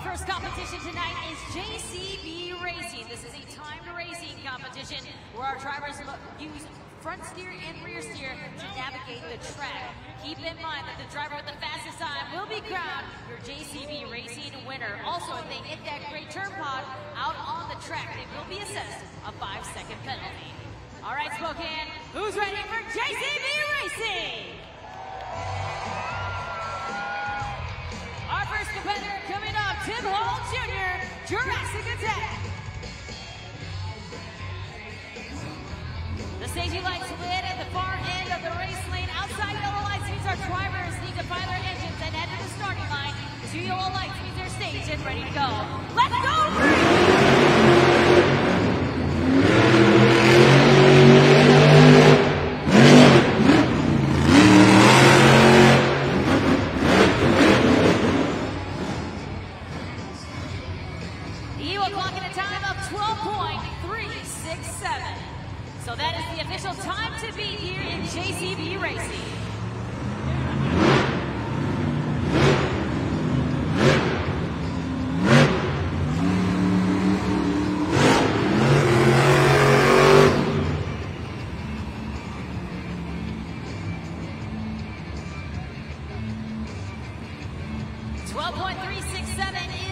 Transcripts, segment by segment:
first competition tonight is JCB Racing. This is a timed racing competition where our drivers use front steer and rear steer to navigate the track. Keep in mind that the driver with the fastest time will be crowned your JCB Racing winner. Also, if they hit that great turn pod out on the track, they will be assessed a 5-second penalty. All right, Spokane, who's ready for JCB Racing? Our first competitor coming up, Tim Hall Jr., Jurassic Attack. The staging lights lit at the far end of the race lane. Outside yellow lights means our drivers need to fire their engines and head to the starting line. 2 yellow lights means they're staged and ready to go. Let's go! He will clock in a time of 12.367. So that is the official time to beat here in JCB Racing. .367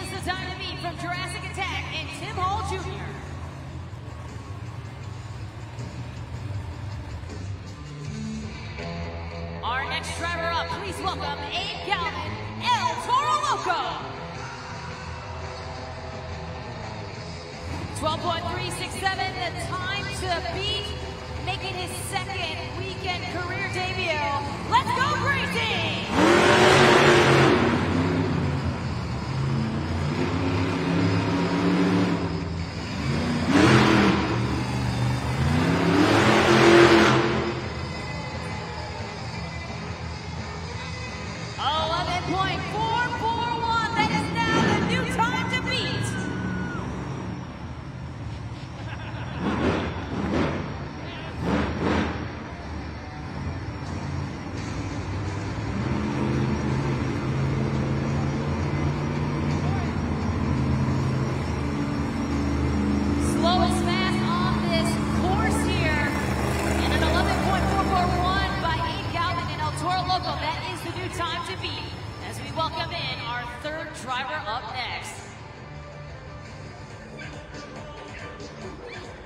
is the time to beat from Jurassic Attack and Tim Hall Jr. Our next driver up, please welcome Megalodon, Toro Loco. 12.367, the time to beat, making his second weekend career debut. Let's go racing! 11.441, that is now the new time to beat. Slowest fast on this course here, and an 11.441 by Megalodon and Toro Loco. That is the new time to beat. As we welcome in our third driver up next.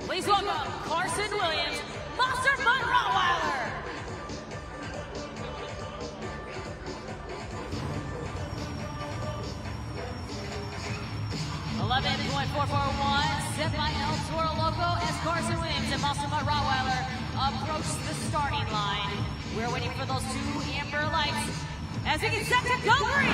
Please welcome Carson Williams, Monster Bud Rottweiler. .441 set by Toro Loco as Carson Williams and Monster Bud Rottweiler approach the starting line. We're waiting for those 2 amber lights as we get set to go green.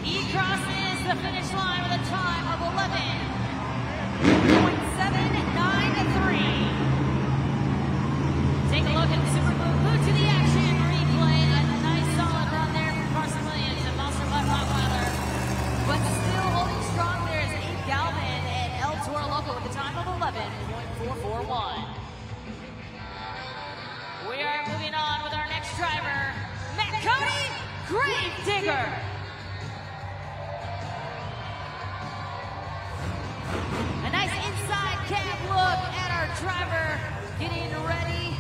He crosses the finish line with a time of 11.793. Take a look at the Super Glued to the action replay. A nice solid run there from Carson Williams and Monster Bud Rottweiler. But still holding strong there is Megalodon and Toro Loco with a time of 11.441. We are moving on with our next driver, Matt Cody, Gravedigger. A nice inside cab look at our driver getting ready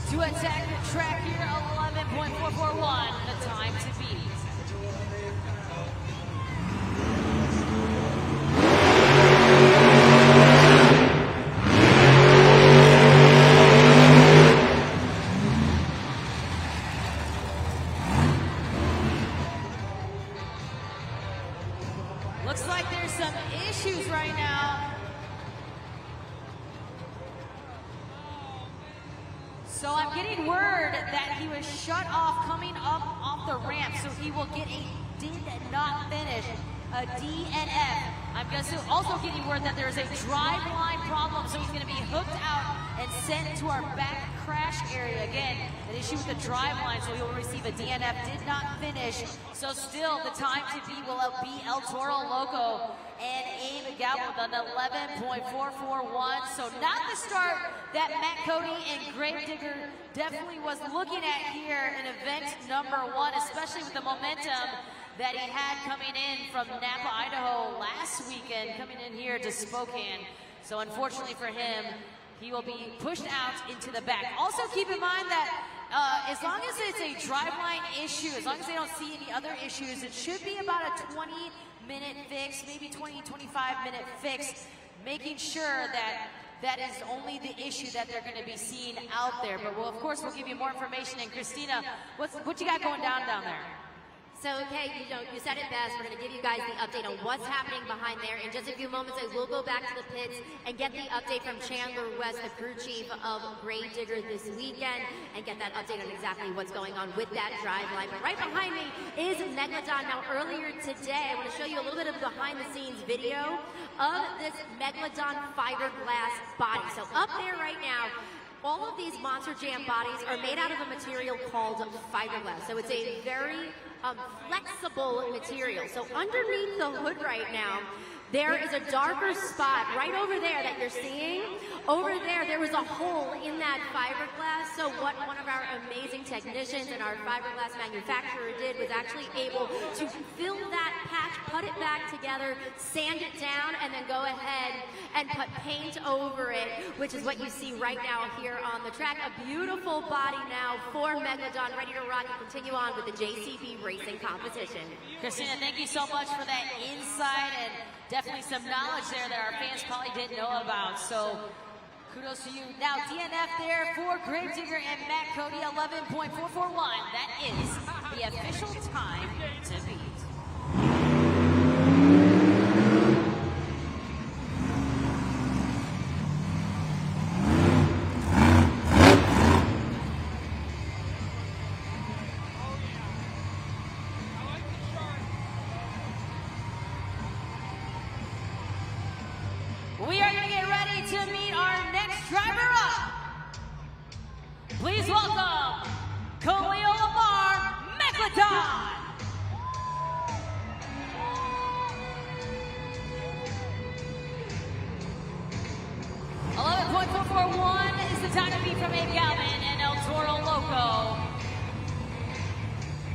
to attack the track here. 11.441, the time to beat. Looks like there's some issues right now. So I'm getting word that he was shut off coming up off the ramp, so he will get a did not finish, a DNF. I'm also getting word that there's a drive line problem, so he's going to be hooked out and sent to our back crash area. Again, an issue with the drive line, so he will receive a DNF. Did not finish, so still the time to beat will be El Toro Loco and Abe Galvin with an 11.441. So not the start that Matt Cody and Gravedigger definitely was looking at here in event number 1, especially with the momentum that he had coming in from Napa, Idaho last weekend, coming in here to Spokane. So unfortunately for him, he will be pushed out into the back. Also keep in mind that as long as it's a driveline issue, as long as they don't see any other issues, it should be about a 20-minute fix, maybe 25-minute fix, making sure that that is only the issue that they're going to be seeing out there. But we'll, of course, we'll give you more information. And Christina, what you got going down there? So, okay, you said it best. We're going to give you guys the update on what's happening behind there. In just a few moments, I will go back to the pits and get the update from Chandler West, the crew chief of Gravedigger this weekend, and get that update on exactly what's going on with that drive line. But right behind me is Megalodon. Now, earlier today, I want to show you a little bit of behind-the-scenes video of this Megalodon fiberglass body. So up there right now, all of these Monster Jam bodies are made out of a material called fiberglass. So it's a very flexible material. So underneath the hood right now, there is a darker spot right over there that you're seeing. Over there was a hole in that fiberglass. So what one of our amazing technicians and our fiberglass manufacturer did was actually able to fill that patch, put it back together, sand it down, and then go ahead and put paint over it, which is what you see right now here on the track. A beautiful body now for Megalodon, ready to rock and continue on with the JCB racing competition. Christina, thank you so much for that insight and definitely some knowledge there that our fans probably didn't know about. So kudos to you. Now DNF there for Gravedigger and Matt Cody, 11.441. That is the official time to beat. We are going to get ready to meet our next driver up. Please welcome Khalil Lamar Megalodon. 11.441 is the time to beat from Abe Galvin and El Toro Loco.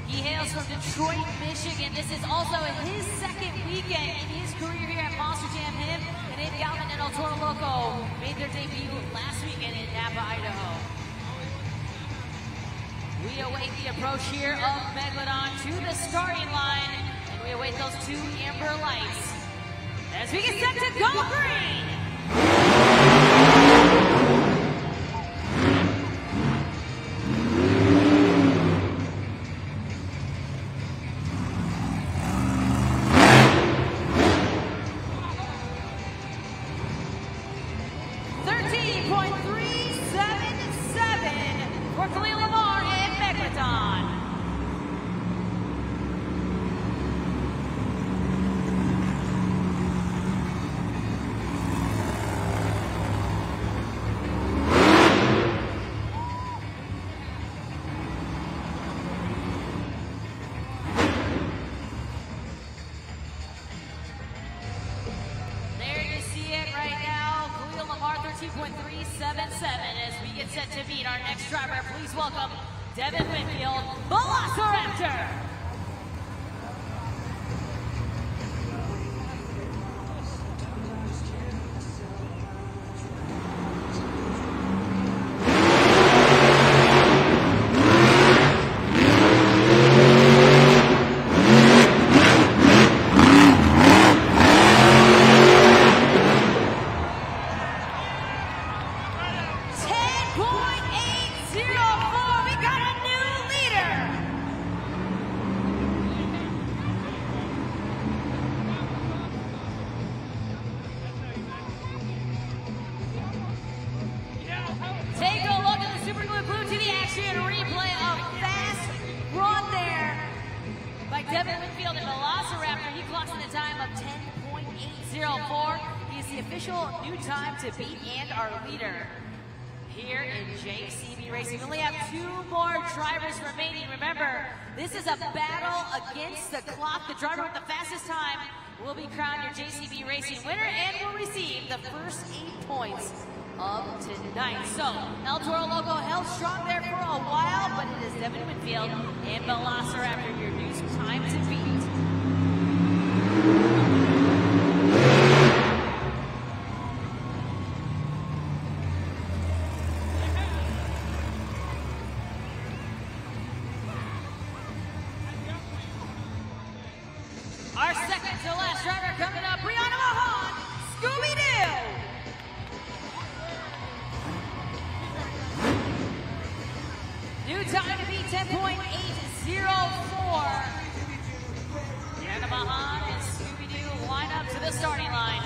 He hails from Detroit, Michigan. This is also his second weekend in his career here at Monster Jam. Him and Abe Galvin and El Toro Loco made their debut last weekend in Napa, Idaho. We await the approach here of Megalodon to the starting line, and we await those two amber lights as we get set to go green. For Khalil Lamar and Megalodon. There you see it right now. Khalil Lamar 13.377 as we get set to meet our next driver. Please welcome Devin Winfield, Velociraptor. Take a look at the Super Blue TV action replay of fast run there by Devin Winfield and Velociraptor. He clocks in a time of 10.804. He is the official new time to beat and our leader. here in JCB Racing. We only have 2 more drivers remaining. Remember, this is a battle against the clock. The driver with the fastest time will be crowned your JCB Racing winner and will receive the first 8 points of tonight. So, El Toro Loco held strong there for a while, but it is Devin Winfield and Velociraptor, your new time to beat. Our second to last driver coming up, Brianna Mahan, Scooby-Doo. New time to beat 10.804. Brianna Mahan and Scooby-Doo line up to the starting line.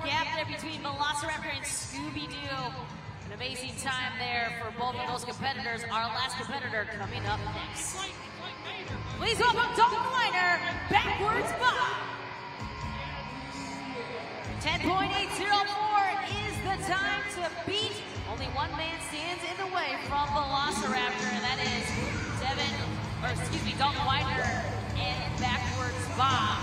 Gap there between Velociraptor and Scooby-Doo. An amazing time there for both of those competitors. Our last competitor coming up next. Please welcome Dalton Weiner, backwards Bob. 10.804 is the time to beat. Only one man stands in the way from Velociraptor, and that is Dalton Weiner and backwards Bob.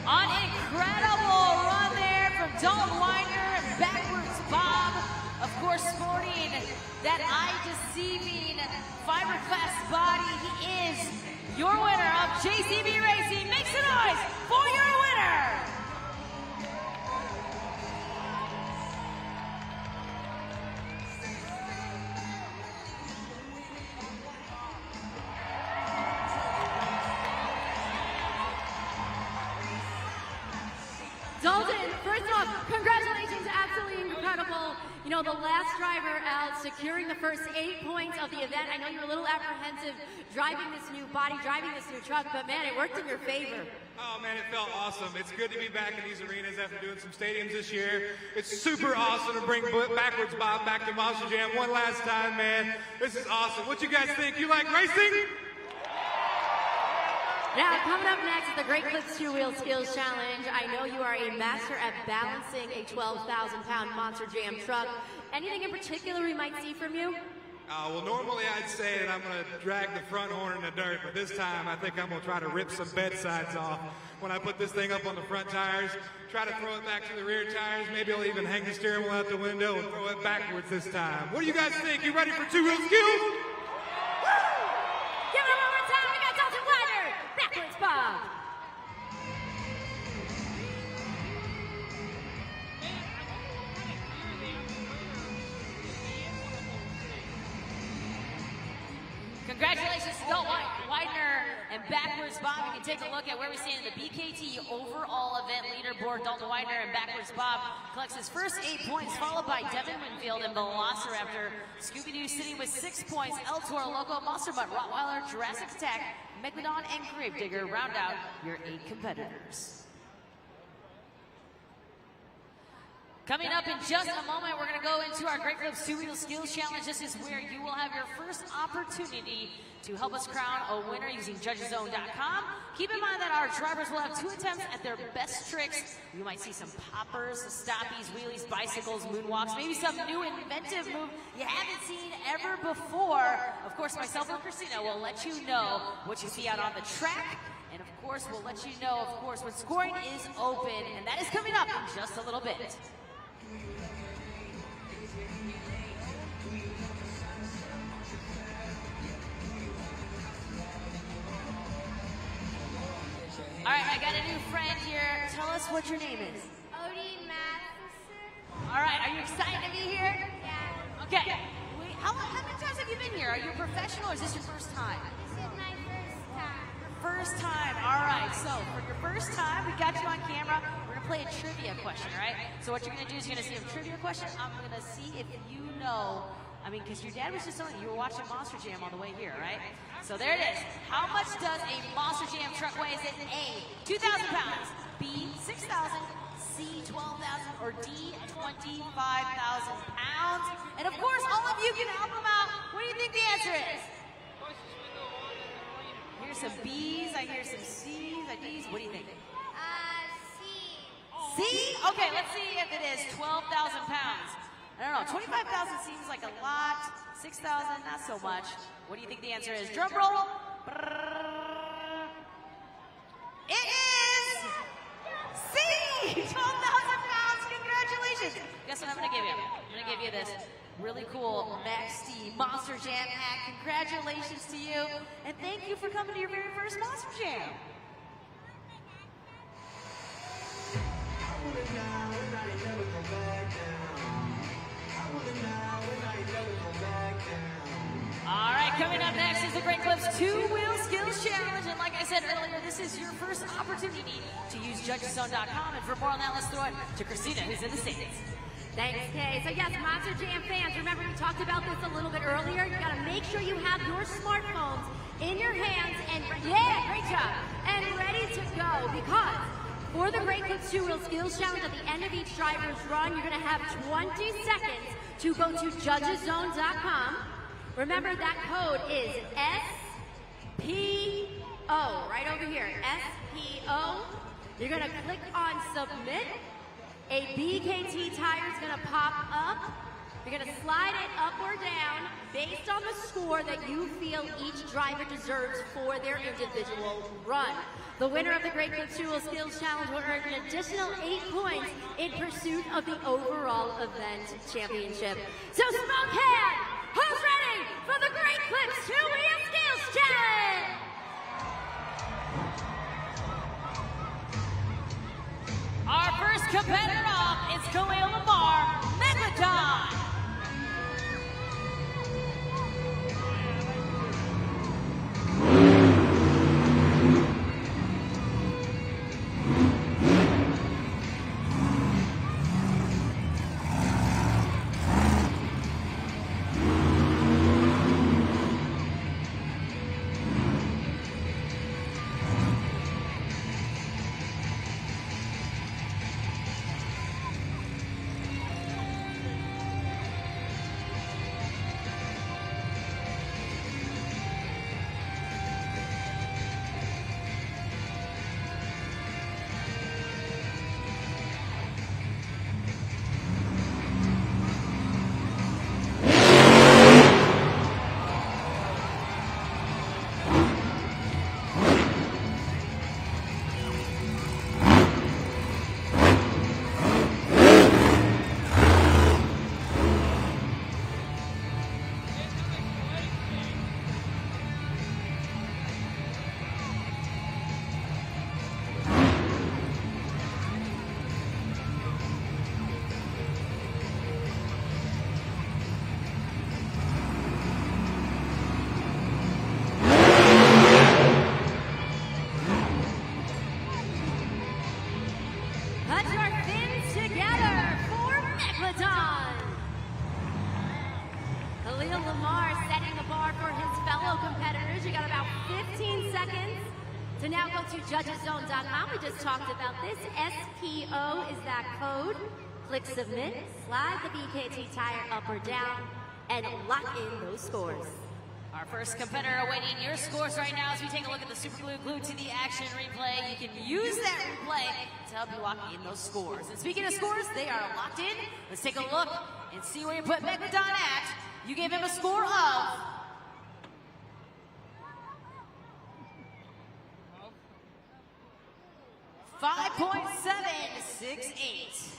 An incredible run there from Dalton Weiner and backwards Bob. Of course, sporting that eye-deceiving fiberglass body. He is your winner of JCB Racing. Make some noise for your winner. Dalton, first off, congratulations, absolutely incredible. You know, the last driver out securing the first 8 points of the event. I know you were a little apprehensive driving this new body, driving this new truck, but man, it worked in your favor. Oh man, it felt awesome. It's good to be back in these arenas after doing some stadiums this year. It's super awesome to bring backwards Bob back to Monster Jam one last time, man. This is awesome. What you guys think? You like racing? Now, coming up next is the Great Clips 2-Wheel Skills Challenge. I know you are a master at balancing a 12,000-pound Monster Jam truck. Anything in particular we might see from you? Well, normally I'd say that I'm going to drag the front horn in the dirt, but this time I think I'm going to try to rip some bed sides off when I put this thing up on the front tires, try to throw it back to the rear tires. Maybe I'll even hang the steering wheel out the window and throw it backwards this time. What do you guys think? You ready for 2-wheel skills? Give it one more time. We got Dalton Weiner, backwards Bob. Congratulations to Dalton Weiner and backwards Bob. You can take a look at where we stand in the BKT overall event leaderboard. Dalton Weiner and backwards Bob collects his first 8 points, followed by Devin Winfield and Velociraptor. Scooby-Doo sitting with 6 points. El Toro Loco, Monster Mutt, Rottweiler, Jurassic Attack, Megalodon, and Gravedigger round out your 8 competitors. Coming up in just a moment, we're going to go into our Great Clips 2-Wheel Skills Challenge. This is where you will have your first opportunity to help us crown a winner using judgeszone.com. Keep in mind that our drivers will have 2 attempts at their best tricks. You might see some poppers, stoppies, wheelies, bicycles, moonwalks, maybe some new inventive move you haven't seen ever before. Of course, myself and Christina will let you know what you see out on the track. And of course, we'll let you know, of course, when scoring is open. And that is coming up in just a little bit. All right, I got a new friend here. Tell us what your name is. Odie Matheson. All right, are you excited to be here? Yeah. Okay. How many times have you been here? Are you a professional or is this your first time? This is my first time. First time. All right, so for your first time, we got you on camera. We're going to play a trivia question, all right? So what you're going to do is you're going to see a trivia question. I'm going to see if you know, because your dad was just telling you were watching Monster Jam on the way here, right? So there it is. How much does a Monster Jam truck weigh? Is it A, 2,000 pounds, B, 6,000, C, 12,000, or D, 25,000 pounds? And of course, all of you can help them out. What do you think the answer is? Here's some B's, I hear some C's, D's. What do you think? C. C? Okay, let's see if it is 12,000 pounds. I don't know, 25,000 seems like a lot. 6,000, not so much. What do you think the answer is? Drum roll. It is C! 12,000 pounds, congratulations. Guess what I'm gonna give you? I'm gonna give you this really cool Max D Monster Jam hat. Congratulations to you. And thank you for coming to your very first Monster Jam. All right, coming up next is the Great Clips 2-Wheel Skills Challenge. And like I said earlier, this is your first opportunity to use judgeszone.com. And for more on that, let's throw it to Christina, who's in the States. Thanks, Kay. So yes, Monster Jam fans, remember we talked about this a little bit earlier. You gotta make sure you have your smartphones in your hands and, yeah, great job, and ready to go, because for the Great Clips 2-Wheel Skills Challenge, at the end of each driver's run, you're gonna have 20 seconds to go to judgeszone.com. Remember that code is SPO, right over here, SPO. You're gonna click on submit. A BKT tire is gonna pop up. You're gonna slide it up or down based on the score that you feel each driver deserves for their individual run. The winner of the Great Clips 2-Wheel Skills Challenge will earn an additional 8 points in pursuit of the overall event championship. So Spokane, who's ready for the Great Clips 2-Wheel Skills Challenge? Our first competitor off is Khalil Lamar, Megalodon. Khalil Lamar setting the bar for his fellow competitors. You got about 15 seconds to now go to judgeszone.com. We just talked about this. SPO is that code. Click submit, slide the BKT tire up or down, and lock in those scores. Our first competitor awaiting your scores right now as we take a look at the Super Glue glued to the action replay. You can use that replay to help you lock in those scores. And speaking of scores, they are locked in. Let's take a look and see where you put Megalodon at. You gave him a score of 5.768.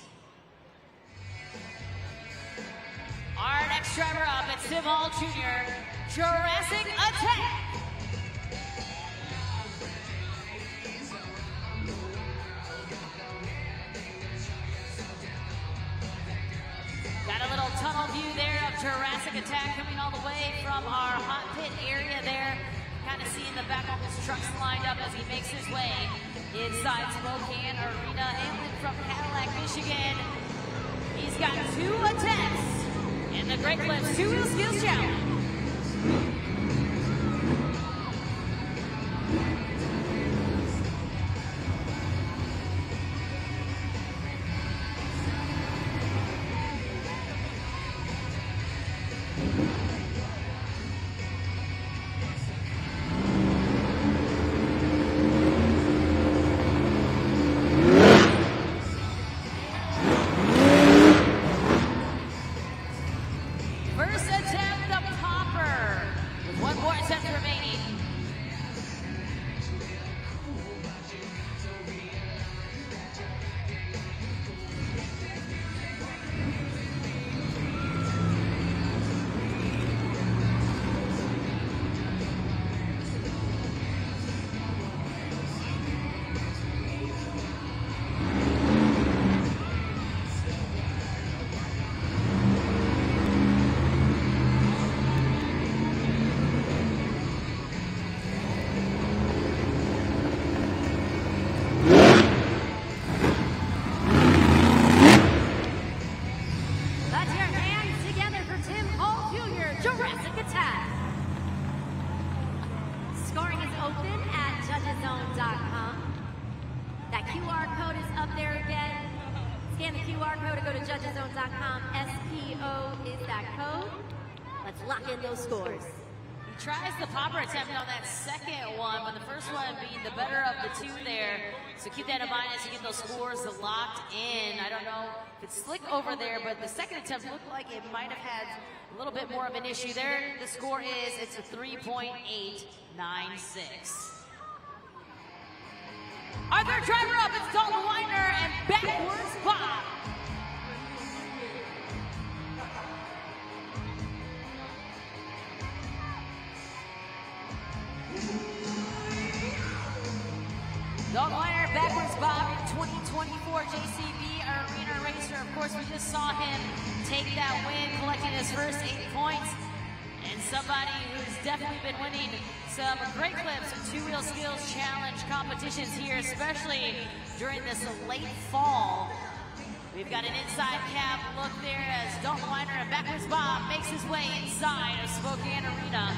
Our next driver up, it's Tim Hall Jr., Jurassic Attack. Got a little tunnel view there of Jurassic Attack coming all the way from our hot pit area there. Kind of seeing the back of his trucks lined up as he makes his way inside Spokane Arena. Hailing from Cadillac, Michigan. He's got 2 attempts in the Great Clips 2-Wheel Skills Challenge. Scan the QR code to go to judgeszone.com. SPO is that code. Let's lock in those scores. He tries the popper attempt on that second one, but the first one being the better of the two there. So keep that in mind as you get those scores locked in. I don't know if it's slick over there, but the second attempt looked like it might have had a little bit more of an issue there. The score is, it's a 3.896. Our third driver up, it's Dalton Weiner and backwards Bob. Dalton Weiner, backwards Bob in 2024 JCB Arena Racer. Of course, we just saw him take that win, collecting his first 8 points. And somebody who's definitely been winning some great clips and two-wheel skills challenge competitions here, especially during this late fall. We've got an inside cab look there as Dalton Weiner and backwards Bob makes his way inside of Spokane Arena.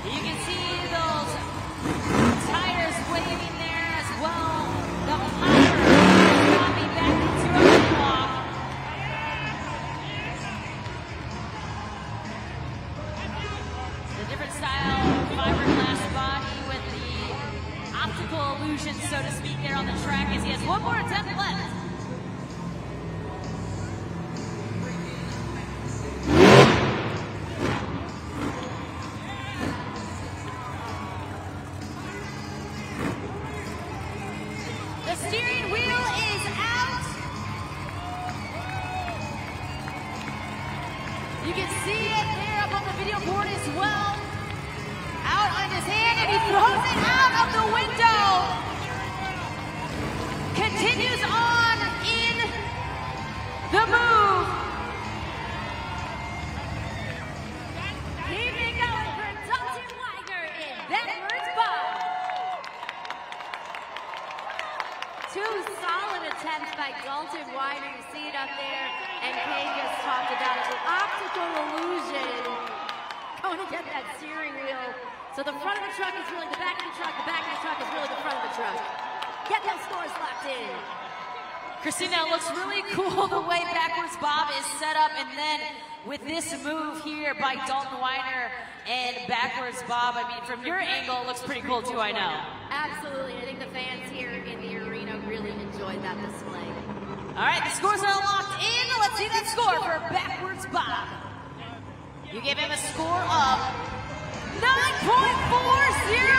You can see those tires waving there as well. The power dropping back into a walk. The different style fiberglass body with the optical illusion competition, so to speak, there on the track as he has one more attempt left. The steering wheel is out. You can see it there up on the video board as well. Out on his hand, and he throws it out of the window. Continues on in the move. Keeping going for Dalton Widener in backwards bomb. Two solid attempts by Dalton Widener. You see it up there, and Kane just talked about it. The optical illusion. Going to get that steering wheel. So the front of the truck is really the back of the truck. The back of the truck is really the front of the truck. Get those scores locked in. Christina, it looks really cool the way backwards Bob is set up, and then with this move here by Dalton Widener and backwards Bob, I mean, from your angle, it looks pretty cool too, I know. Absolutely. I think the fans here in the arena really enjoyed that display. All right, the scores are locked in. Let's see that score for backwards Bob. You gave him a score of 9.400.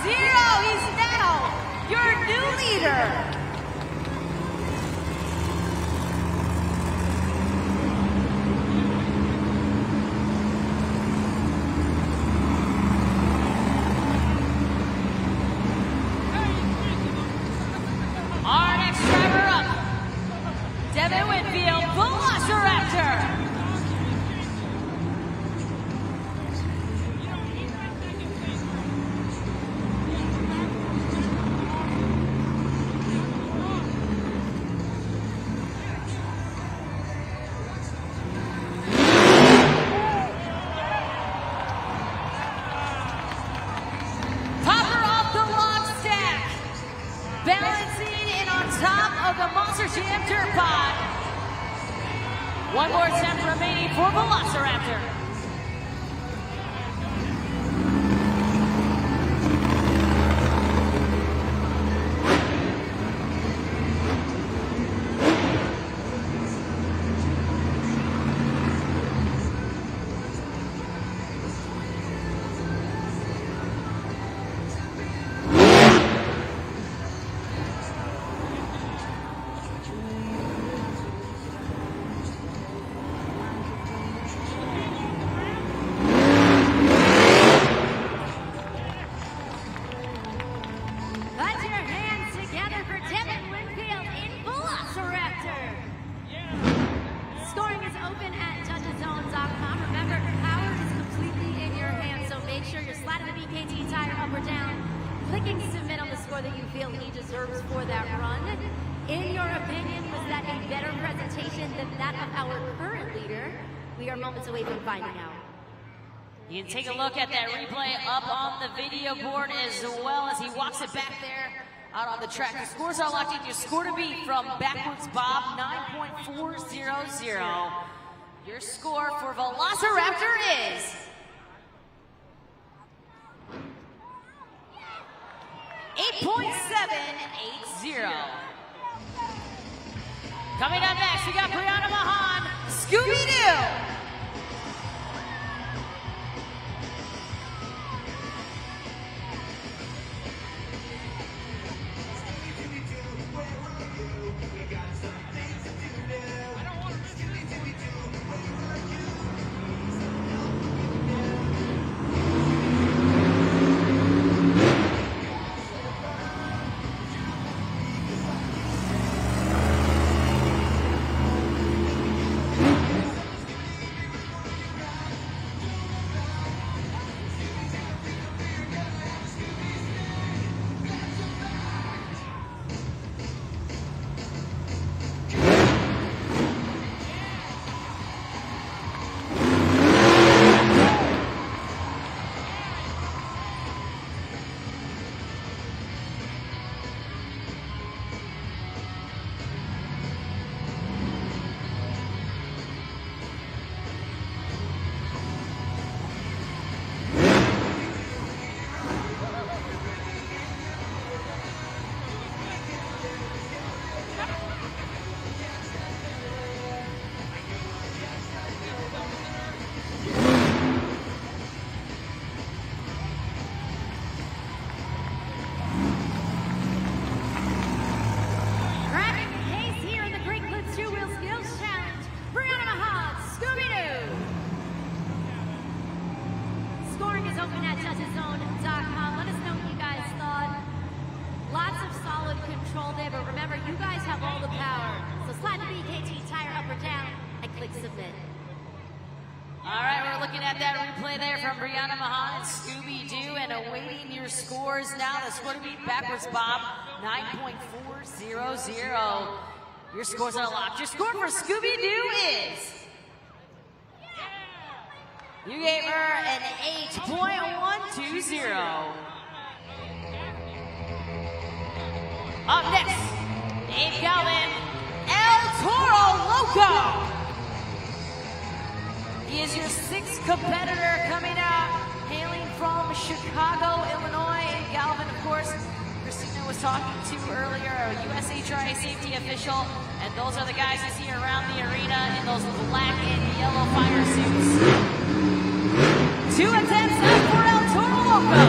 He's now your new leader. Our next driver up, Devin Whitfield, Velociraptor. Popper off the log stack, balancing in on top of the Monster Jam dirt pod. One more attempt remaining for Velociraptor. Put your hands together for Devin Winfield in Velociraptor. Scoring is open at judgeszone.com. Remember, power is completely in your hands, so make sure you're sliding the BKT tire up or down, clicking submit on the score that you feel he deserves for that run. In your opinion, was that a better presentation than that of our current leader? We are moments away from finding out. You can take a look at that replay up on the video board as well as he walks it back there out on the track. The scores are locked in. Your score to beat from backwards Bob, 9.400. Your score for Velociraptor is 8.780. Coming up next, we got Brianna Mahan, Scooby-Doo. Brianna Mahan and Scooby-Doo, and awaiting your scores now. The score to beat backwards Bob, 9.400. Your scores are locked. Your score for Scooby-Doo is... You gave her an 8.120. Up next, Dave Galvin, El Toro Loco. He is your sixth competitor coming out, hailing from Chicago, Illinois. Galvin, of course, Christina was talking to earlier, a USHRA safety official, and those are the guys you see around the arena in those black and yellow fire suits. 2 attempts up for El Toro Loco.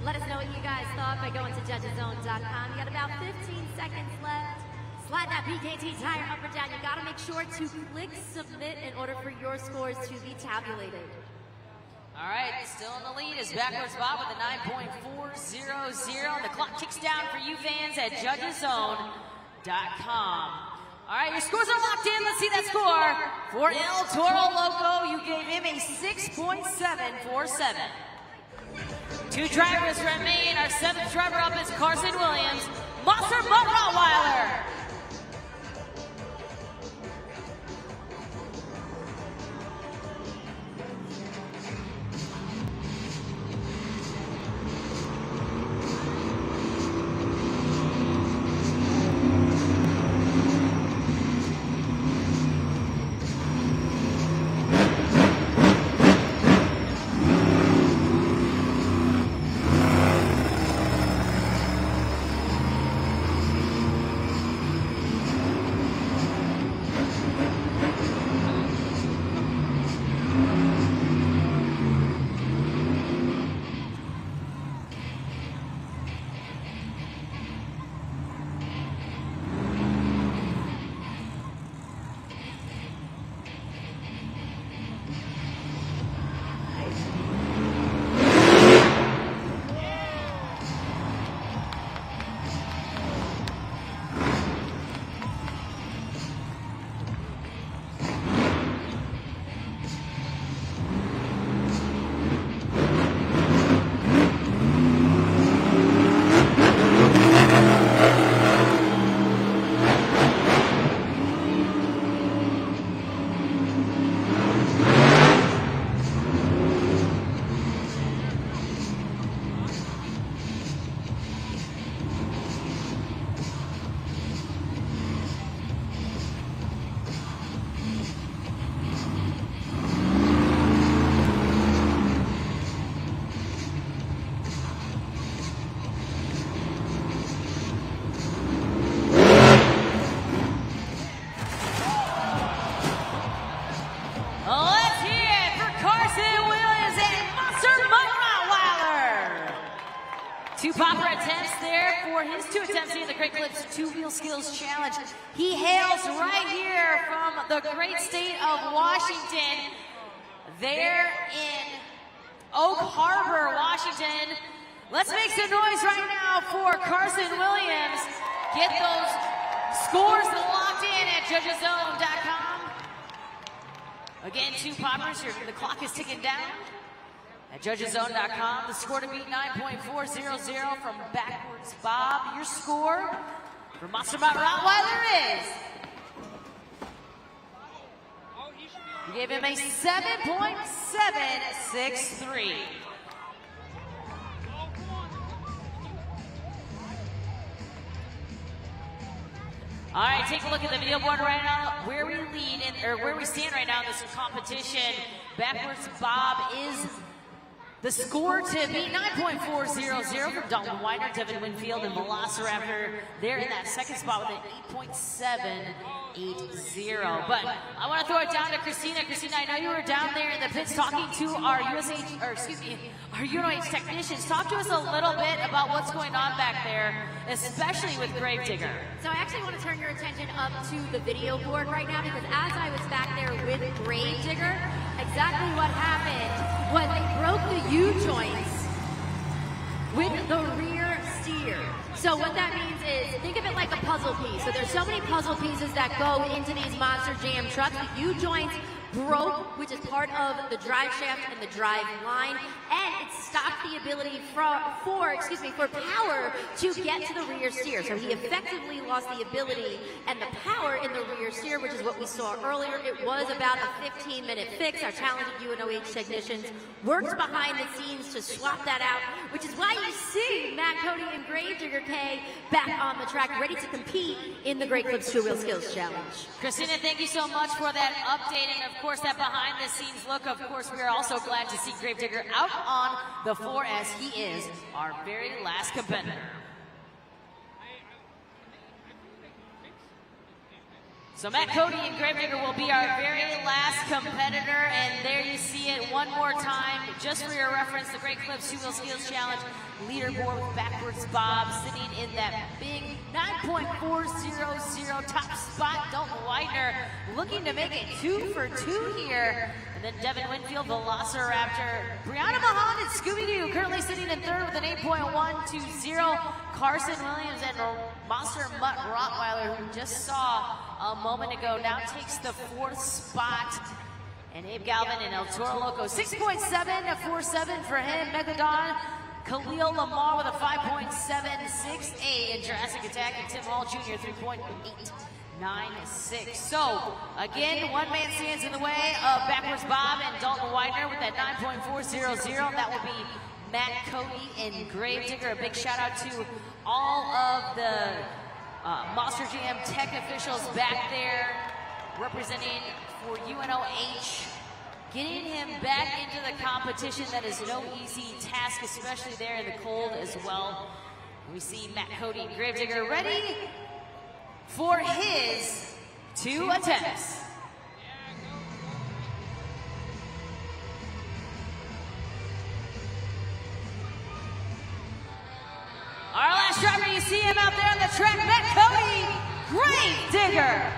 Let us know what you guys thought by going to judgeszone.com. You got about 15 seconds left. Slide that PKT tire up or down. You got to make sure to click submit in order for your scores to be tabulated. All right, still in the lead is backwards Bob with a 9.400. The clock ticks down for you fans at judgeszone.com. All right, your scores are locked in. Let's see that score. For El Toro Loco, you gave him a 6.747. 2 drivers remain. Our 7th driver up is Carson Williams, Monster Butt Rottweiler. Let's hear it for Carson Williams and Monster Butt Rottweiler. 2 popper attempts there for his 2 attempts here in the Great Clips 2-Wheel Skills Challenge. He hails right here from the great state of Washington. There in Oak Harbor, Washington. Let's make some noise right now for Carson Williams. Get those scores locked in at judgeszone.com. Again, 2 poppers here. The clock is ticking down. At judgeszone.com, the score to beat 9.400 from Backwards Bob. Your score for Monster Mutt Rottweiler is... You gave him a 7.763. All right, take a look at the video board right now. Where we lead in, or where we stand right now in this competition. Backwards Bob is the score to beat 9.400 from Dalton Widener, Devin Winfield, and Velociraptor. They're in that second spot with an 8.780. But I want to throw it down to Christina. Christina, I know you were down there in the pits talking to our our UNOH technicians. Talk to us a little bit about what's going on back there, especially with Gravedigger. So I actually want to turn your attention up to the video board right now, because as I was back there with Gravedigger, exactly what happened was they broke the U-joints with the rear steer. So what that means is, think of it like a puzzle piece. So there's so many puzzle pieces that go into these Monster Jam trucks. The U-joints broke, which is part of the drive shaft and the drive line, and it stopped the ability for power to get to the rear steer. So he effectively lost the ability and the power in the rear steer, which is what we saw earlier. It was about a 15-minute fix. Our talented UNOH technicians worked behind the scenes to swap that out, which is why you see Matt Cody and Gravedigger K back on the track, ready to compete in the Great Clips Two Wheel Skills Challenge. Christina, thank you so much for that update, and of course that behind-the-scenes look. Of course, we are also glad to see Gravedigger out on the floor, as he is our very last competitor. So Matt Cody and Gravedigger will be our very last competitor, and there you see it one more time. Just for your reference, the Great Clips Two Wheel Skills Challenge leaderboard with Backwards Bob sitting in that big 9.400 top spot. Dalton Widener looking to make it 2 for 2 here. And then Devin Winfield, Velociraptor, Brianna Mahan and Scooby-Doo currently sitting in third with an 8.120. Carson Williams and Monster Mutt Rottweiler, who just saw a moment ago, now takes the 4th spot. And Abe Galvin and El Toro Loco, 6.747 for him. Megalodon, Khalil Lamar with a 5.768. And Jurassic Attack and Tim Hall Jr. 3.896. So, again, one man stands in the way of Backwards Bob and Dalton Widener with that 9.400. That will be Matt Cody and Gravedigger. A big shout out to all of the Monster Jam tech officials back there representing for UNOH. Getting him back into the competition, that is no easy task, especially there in the cold as well. We see Matt Cody and Gravedigger ready for his 2 attempts. Our last driver, you see him out there on the track, Matt Cody, Gravedigger.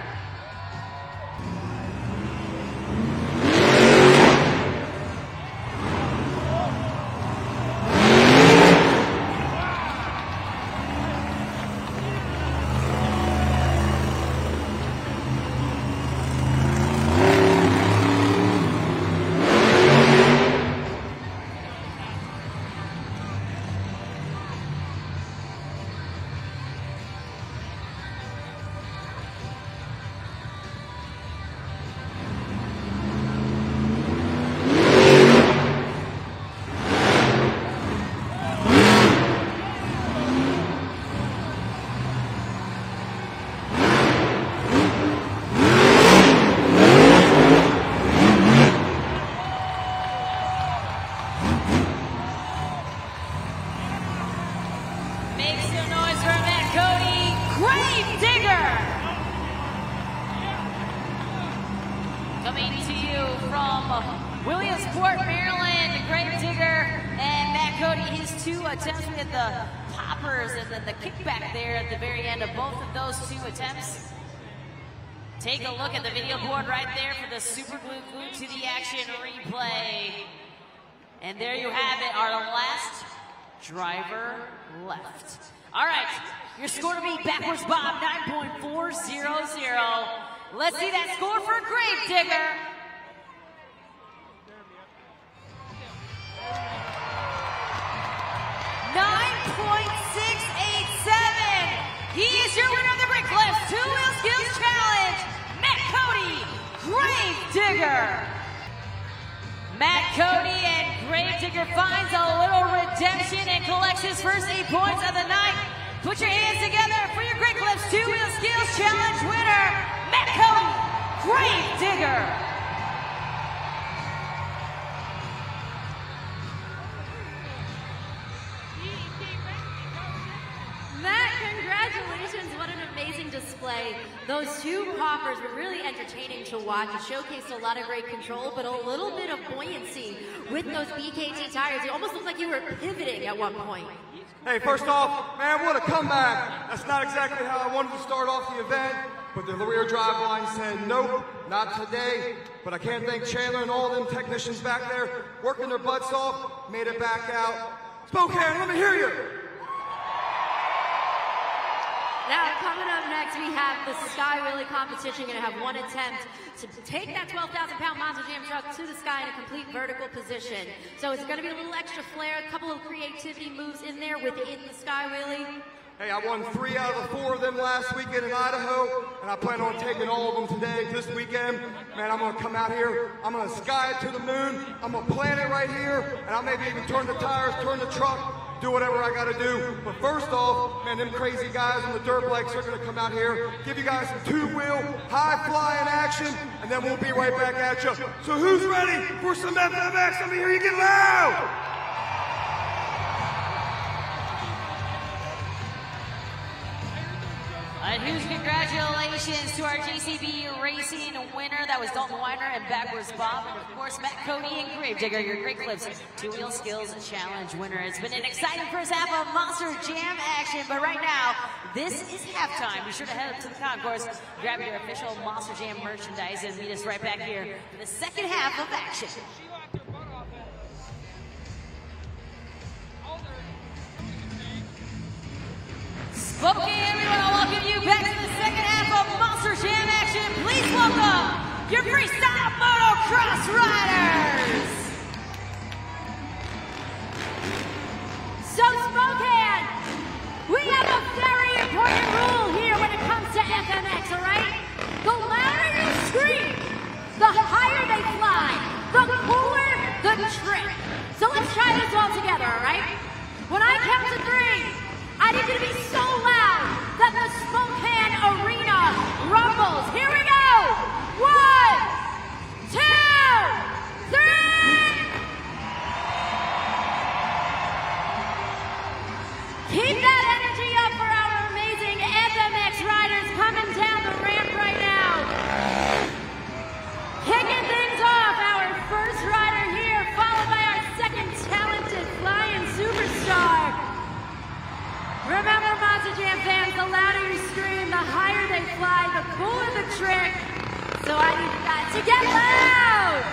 Coming to you from Williamsport, Maryland, Gravedigger and Matt Cody. His 2 attempts with the poppers and then the kickback there at the very end of both of those 2 attempts. Take a look at the video board right there for the super glued to the action replay. And there you have it, our last driver left. All right, your score to beat Backwards Bob, 9.400. Let's see that score for Gravedigger. Digger. Matt Cody and Grave Digger finds a little redemption and collects his first 8 points of the night. Put your hands together for your Great Clips 2-Wheel Skills Challenge winner, Matt Cody, Grave Digger. Matt, congratulations. What an amazing display. Those two poppers were really entertaining to watch. It showcased a lot of great control, but a little bit of buoyancy with those BKT tires. It almost looked like you were pivoting at one point. Hey, first off, man, what a comeback. That's not exactly how I wanted to start off the event, but the rear drive line said, nope, not today. But I can't thank Chandler and all them technicians back there working their butts off, made it back out. Spokane, let me hear you. Now, coming up next, we have the Sky Wheelie competition. Going to have one attempt to take that 12,000-pound Monster Jam truck to the sky in a complete vertical position. So it's going to be a little extra flair, a couple of creativity moves in there within the Sky Wheelie. Hey, I won 3 out of the 4 of them last weekend in Idaho, and I plan on taking all of them today, this weekend. Man, I'm going to come out here, I'm going to sky it to the moon, I'm going to plant it right here, and I'll maybe even turn the tires, turn the truck, do whatever I got to do. But first off, man, them crazy guys on the dirt bikes are going to come out here, give you guys some 2-wheel, high-flying action, and then we'll be right back at you. So who's ready for some FMX? Let me hear you get loud! A huge congratulations to our JCB Racing winner. That was Dalton Weiner and Backwards Bob. And of course, Matt Cody and Grave Digger, your Great Clips 2-Wheel Skills Challenge winner. It's been an exciting first half of Monster Jam action, but right now, this is halftime. Be sure to head up to the concourse, grab your official Monster Jam merchandise, and meet us right back here for the second half of action. Spokane, we want to welcome you back to the second half of Monster Jam action. Please welcome your freestyle motocross riders. So Spokane, we have a very important rule here when it comes to FMX, all right? The louder you scream, the higher they fly, the cooler the trick. So let's try this all together, all right? When I count to 3, I need you to be so loud that the Spokane Arena rumbles. Here we go! 1, 2, 3! Keep that energy up for our amazing FMX riders coming down the ramp right now. Kicking things off, our first rider here, followed by our second talented flying superstar. Remember, Monster Jam fans, the louder you scream, the higher they fly, the cooler the trick. So I need you guys to get loud!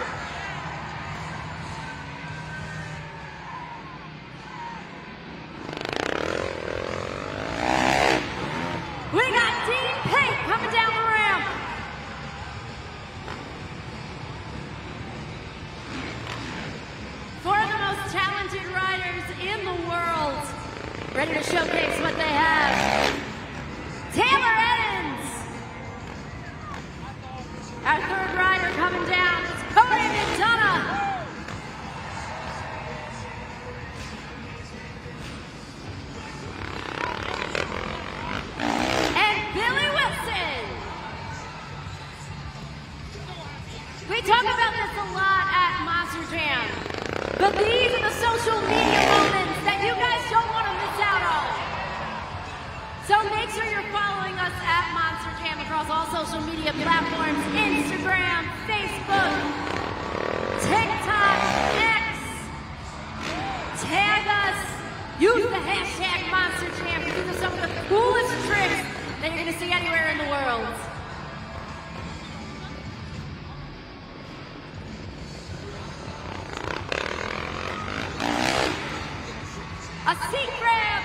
We got Dean Pate coming down the ramp. Four of the most talented riders in the world, ready to showcase what they have. Taylor Evans. Our third rider coming down is Cody McDonough. And Billy Wilson. We talk about this a lot at Monster Jam, but these are the social media moments that you guys don't want to miss out on. So make sure you're following us at Monster Jam across all social media platforms, Instagram, Facebook, TikTok, X. Tag us, use the hashtag Monster Jam, because these are some of the coolest tricks that you're going to see anywhere in the world. A seat grab.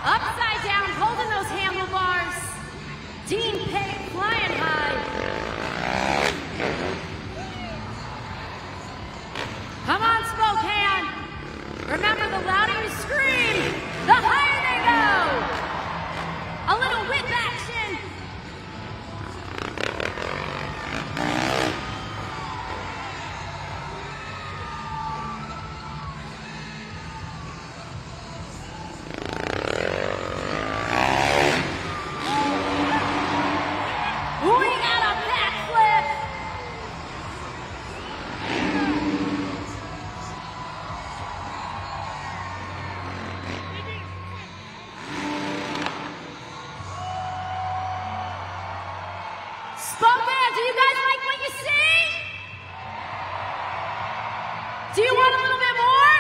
Upside down, holding those handlebars. Dean Pate flying high. Come on, Spokane. Remember, the louder you scream, Spokane, do you guys like what you see? Do you want a little bit more?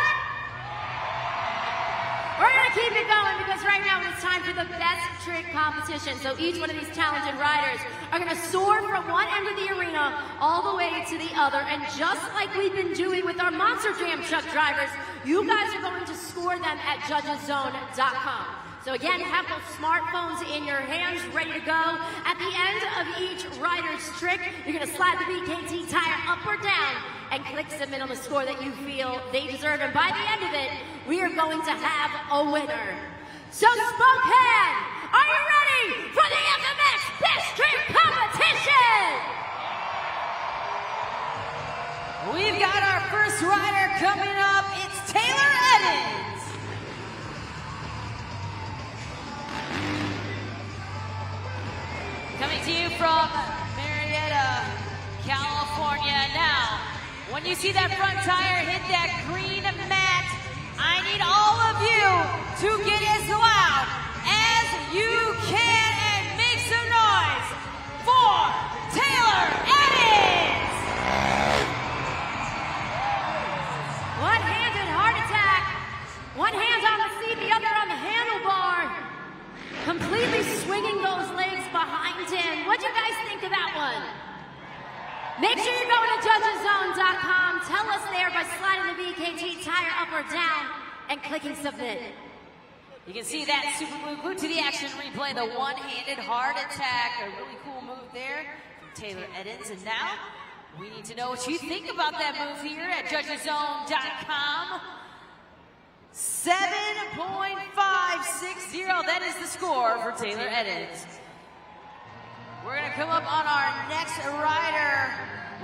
We're going to keep it going because right now it's time for the best trick competition. So each one of these talented riders are going to soar from one end of the arena all the way to the other. And just like we've been doing with our Monster Jam truck drivers, you guys are going to score them at judgeszone.com. So again, have those smartphones in your hands, ready to go. At the end of each rider's trick, you're going to slide the BKT tire up or down and click submit on the score that you feel they deserve. And by the end of it, we are going to have a winner. So Spokane, are you ready for the FMX Best Trick Competition? We've got our first rider coming up. It's Taylor Edens. Coming to you from Marietta, California. Now, when you see that front tire hit that green mat, I need all of you to get as loud as you can and make some noise for Taylor Edens! One-handed heart attack. One hand on the seat, the other on the handlebar. Completely swinging those legs behind him. What'd you guys think of that one? Make sure you're going to judgeszone.com. Tell us there by sliding the BKT tire up or down and clicking submit. You can see that super glued to the action replay, the one-handed heart attack. A really cool move there from Taylor Edens. And now we need to know what you think about that move here at judgeszone.com. 7.560, that is the score for Taylor Edens. We're gonna come up on our next rider.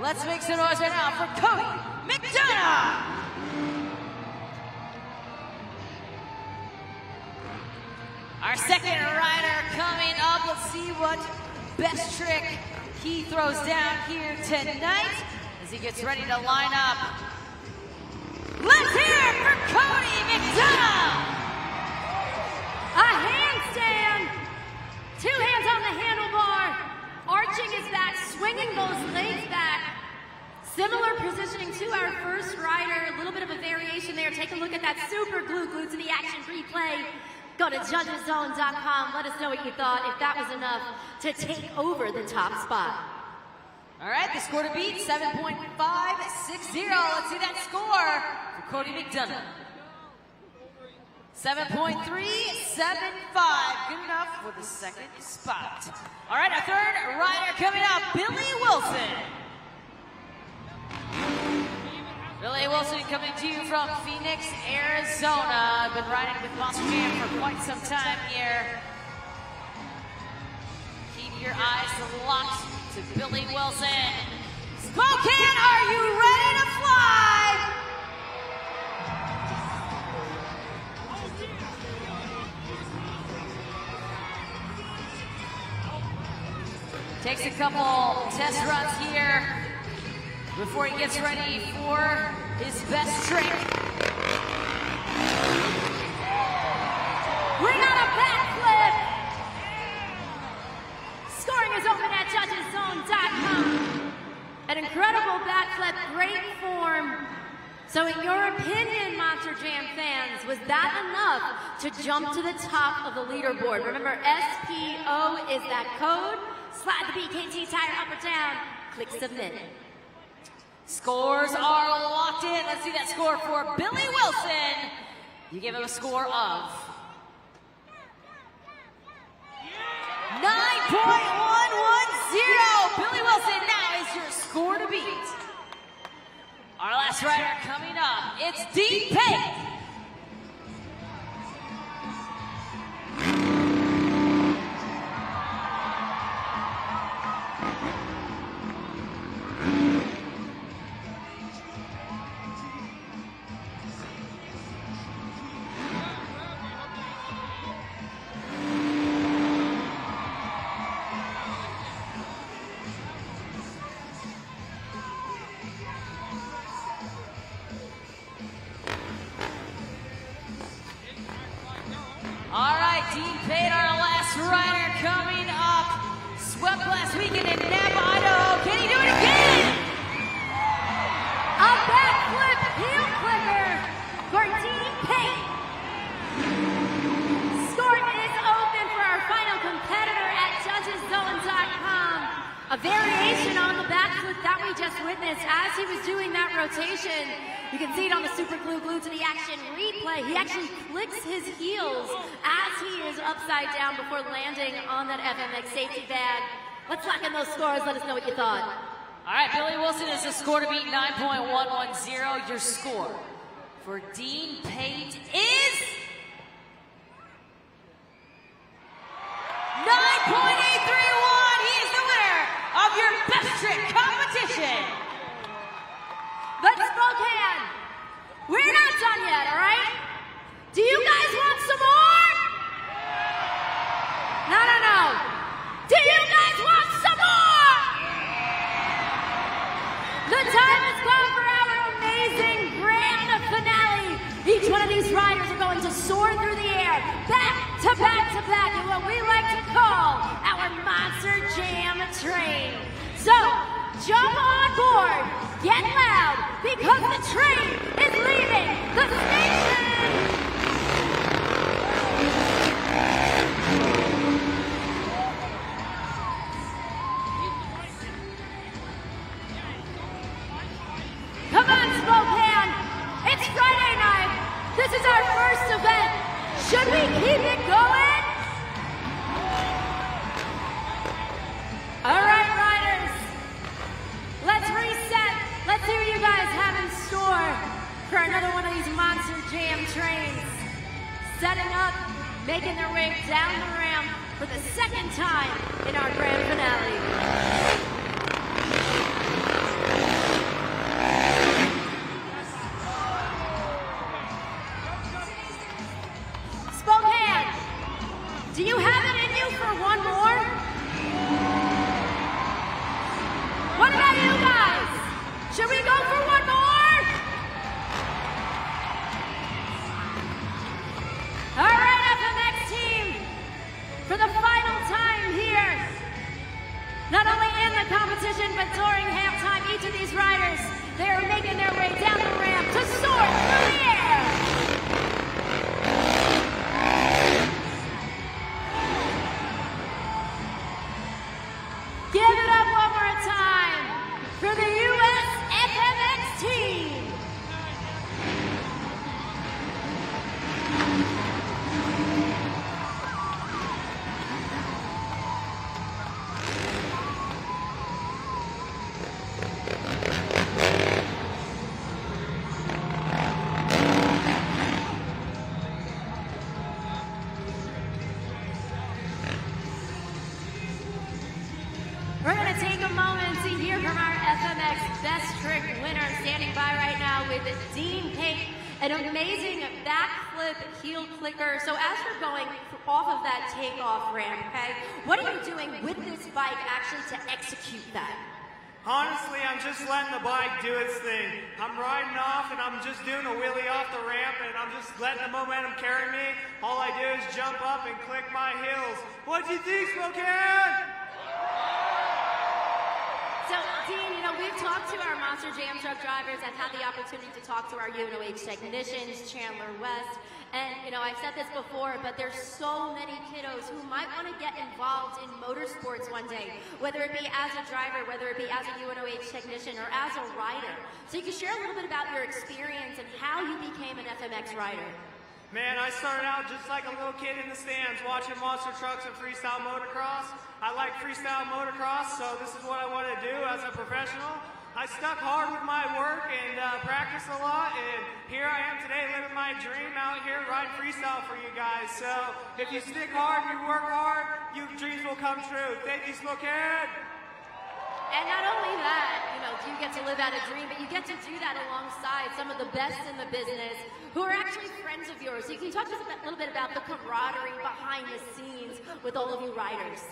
Let's make some noise right now for Cody McDonough. Our second rider coming up. Let's see what best trick he throws down here tonight as he gets ready to line up. Let's hear it for Cody McDonough. A handstand. Two hands on the handlebar. Arching his back, swinging those legs back. Similar positioning to our first rider. A little bit of a variation there. Take a look at that super glued to the action replay. Go to judgeszone.com. Let us know what you thought, if that was enough to take over the top spot. All right, the score to beat, 7.560. Let's see that score for Cody McDonough. 7.375, good enough for the second spot. All right, our third rider coming up, Billy Wilson. Billy Wilson coming to you from Phoenix, Arizona. Been riding with Monster Jam for quite some time here. Keep your eyes locked to Billy Wilson. Spokane, are you ready to fly? Takes a couple test runs here before he gets ready for his best trick. We got a backflip! Scoring is open at judgeszone.com. An incredible backflip, great form. So in your opinion, Monster Jam fans, was that enough to jump to the top of the leaderboard? Remember, SPO is that code. Slide the BKT tire up or down, click submit. Scores are locked in. Let's see that score for Billy Wilson. You give him a score of 9.110. Billy Wilson now is your score to beat. Our last rider coming up, it's Dean Pate. All right, Dean Pate, our last rider coming up. Swept last weekend in Napa, A variation on the backflip that we just witnessed as he was doing that rotation. You can see it on the super glued to the action replay. He actually clicks his heels as he is upside down before landing on that FMX safety bag. Let's lock in those scores. Let us know what you thought. All right, Billy Wilson is the score to beat 9.110. Your score for Dean Pate is 9.831. He is the winner of your best trick competition. But Spokane, we're not done yet, all right? Do you guys want some more? No. Do you guys want some more? The time has come for our amazing grand finale. Each one of these riders are going to soar through the air, back to back to back, in what we like to call our Monster Jam train. So, jump on board, get loud, because the train is leaving the station! Come on, Spokane! It's Friday night! This is our first event! Should we keep it going? All right, riders. Let's reset. Let's see what you guys have in store for another one of these Monster Jam trains. Setting up, making their way down the ramp for the second time in our grand finale. Spokane, do you have it in you for one more? What about you guys? Should we go for one more? All right, FMX team, for the final time here, not only in the competition, but during halftime, each of these riders, they are making their way down the ramp to soar through the air. Give it up one more time for the US FMX team. We're going to take a moment to hear from our FMX Best Trick winner, standing by right now with Dean Pate, an amazing backflip heel clicker. So as you're going off of that takeoff ramp, okay, what are you doing with this bike actually to execute that? Honestly, I'm just letting the bike do its thing. I'm riding off and I'm just doing a wheelie off the ramp and I'm just letting the momentum carry me. All I do is jump up and click my heels. What'd you think, Spokane? So, Dean, you know, we've talked to our Monster Jam truck drivers. I've had the opportunity to talk to our UNOH technicians, Chandler West, and, you know, I've said this before, but there's so many kiddos who might want to get involved in motorsports one day, whether it be as a driver, whether it be as a UNOH technician, or as a rider. So you can share a little bit about your experience and how you became an FMX rider. Man, I started out just like a little kid in the stands watching monster trucks and freestyle motocross. I like freestyle motocross, so this is what I want to do as a professional. I stuck hard with my work and practiced a lot, and here I am today living my dream out here riding freestyle for you guys. So if you stick hard and you work hard, your dreams will come true. Thank you, Spokane. And not only that, you know, you get to live out a dream, but you get to do that alongside some of the best in the business who are actually friends of yours. So can you talk to us a little bit about the camaraderie behind the scenes with all of you riders?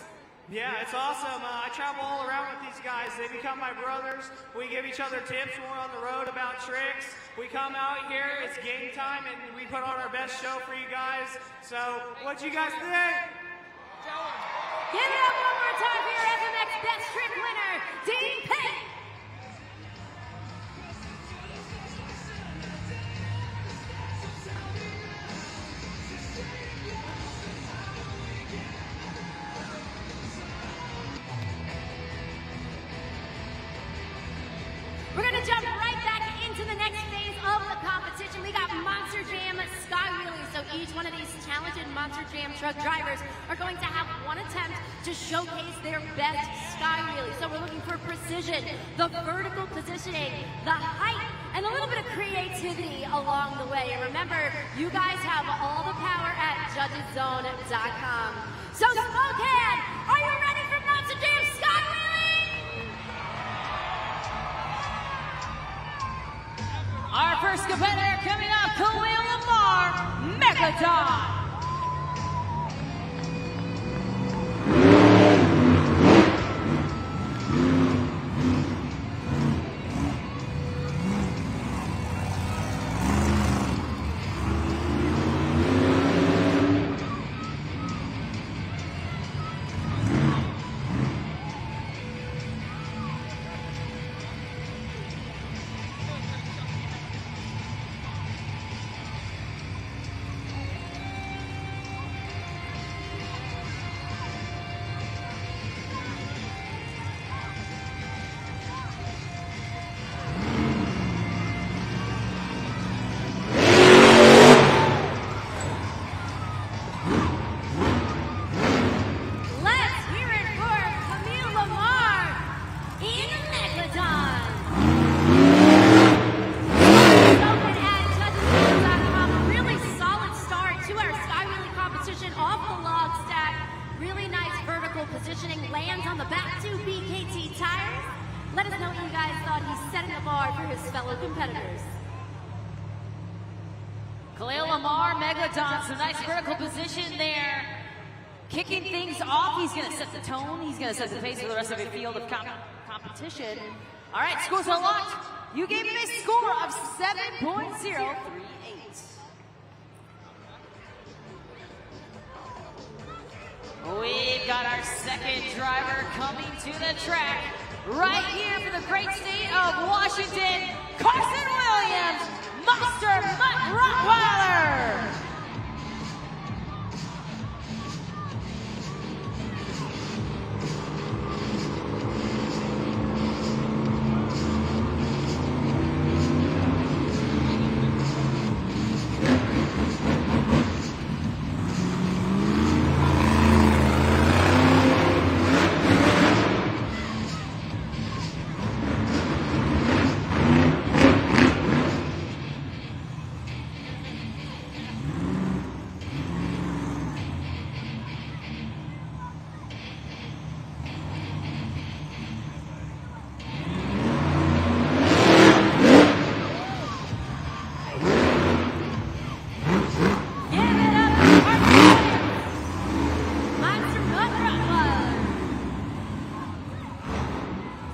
Yeah, it's awesome. I travel all around with these guys. They become my brothers. We give each other tips when we're on the road about tricks. We come out here, it's game time, and we put on our best show for you guys. So, what you guys think? Give it up one more time for your FMX Best Trick winner, Dean Pate. competition, we got Monster Jam Sky Wheelies. So each one of these talented Monster Jam truck drivers are going to have one attempt to showcase their best Sky Wheelie. So we're looking for precision, the vertical positioning, the height, and a little bit of creativity along the way. And remember, you guys have all the power at judgeszone.com. So Spokane, are you ready for Monster Jam Sky Wheelie? Our first competitor coming up, Khalil Lamar, Megalodon. Positioning lands on the back two BKT tires. Let us know what you guys thought. He's setting the bar for his fellow competitors. Khalil Lamar, Megalodon, some nice vertical position there. Kicking things off, he's going to set the tone. He's going to set the pace for the rest of the field of competition. All right, scores are locked. You gave him a score of 7.038. We've got our second driver coming to the track right here for the great state of Washington, Carson Williams, Monster Mutt Rottweiler.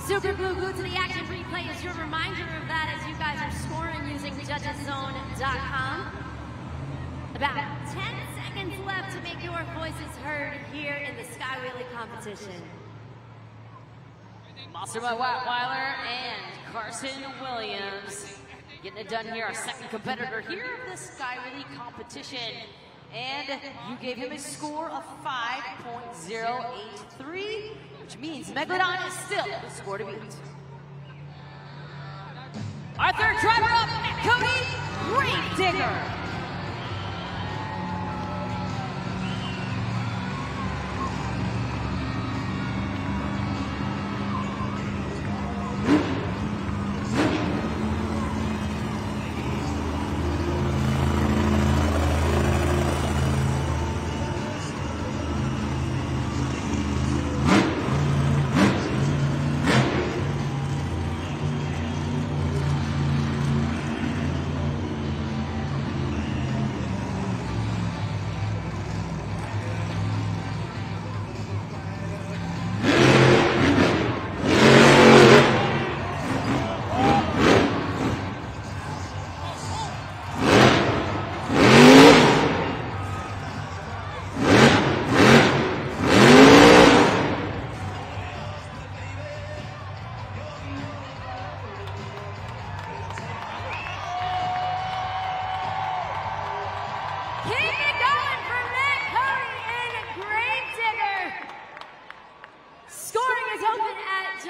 Super Blue Glued to the Action replay is your reminder of that as you guys are scoring using judgeszone.com. About 10 seconds left to make your voices heard here in the Sky Wheelie competition. Monster Mutt Rottweiler and Carson Williams getting it done here. Our second competitor here of the Sky Wheelie competition. And you gave him a score of 5.083, which means Megalodon is still the score to beat. Our third driver up, Cody Gravedigger.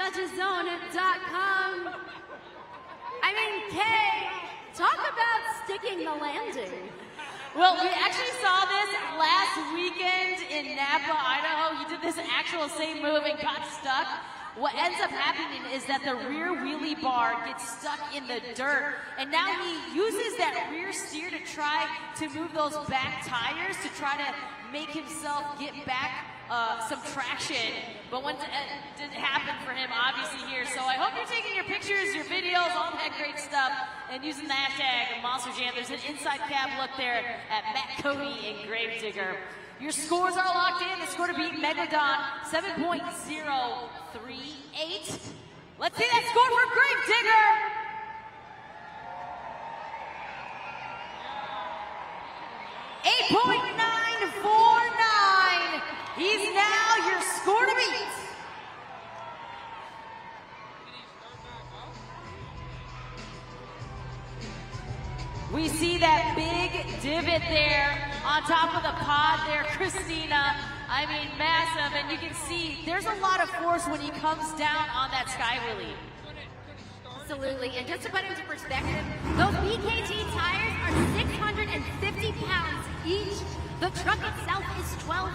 judgeszone.com. I mean, Kay, Talk about sticking the landing. Well, we actually saw this last weekend in Napa, Idaho. He did this actual same move and got stuck. What ends up happening is that the rear wheelie bar gets stuck in the dirt, and now he uses that rear steer to try to move those back tires to try to make himself get back some traction. But once it didn't happen for him, obviously, here. So I hope you're taking your pictures, your videos, all that great stuff, and using the hashtag Monster Jam. There's an inside cab look there at Matt Cody and Gravedigger. Your scores are locked in. The score to beat Megalodon, 7.038. Let's see that score for Gravedigger. .949. He's now your score to beat. We see that big divot there on top of the pod there, Christina. I mean, massive, and you can see there's a lot of force when he comes down on that sky wheelie. Absolutely, and just to put into perspective, those BKT tires are 650 pounds each. The truck itself is 12,000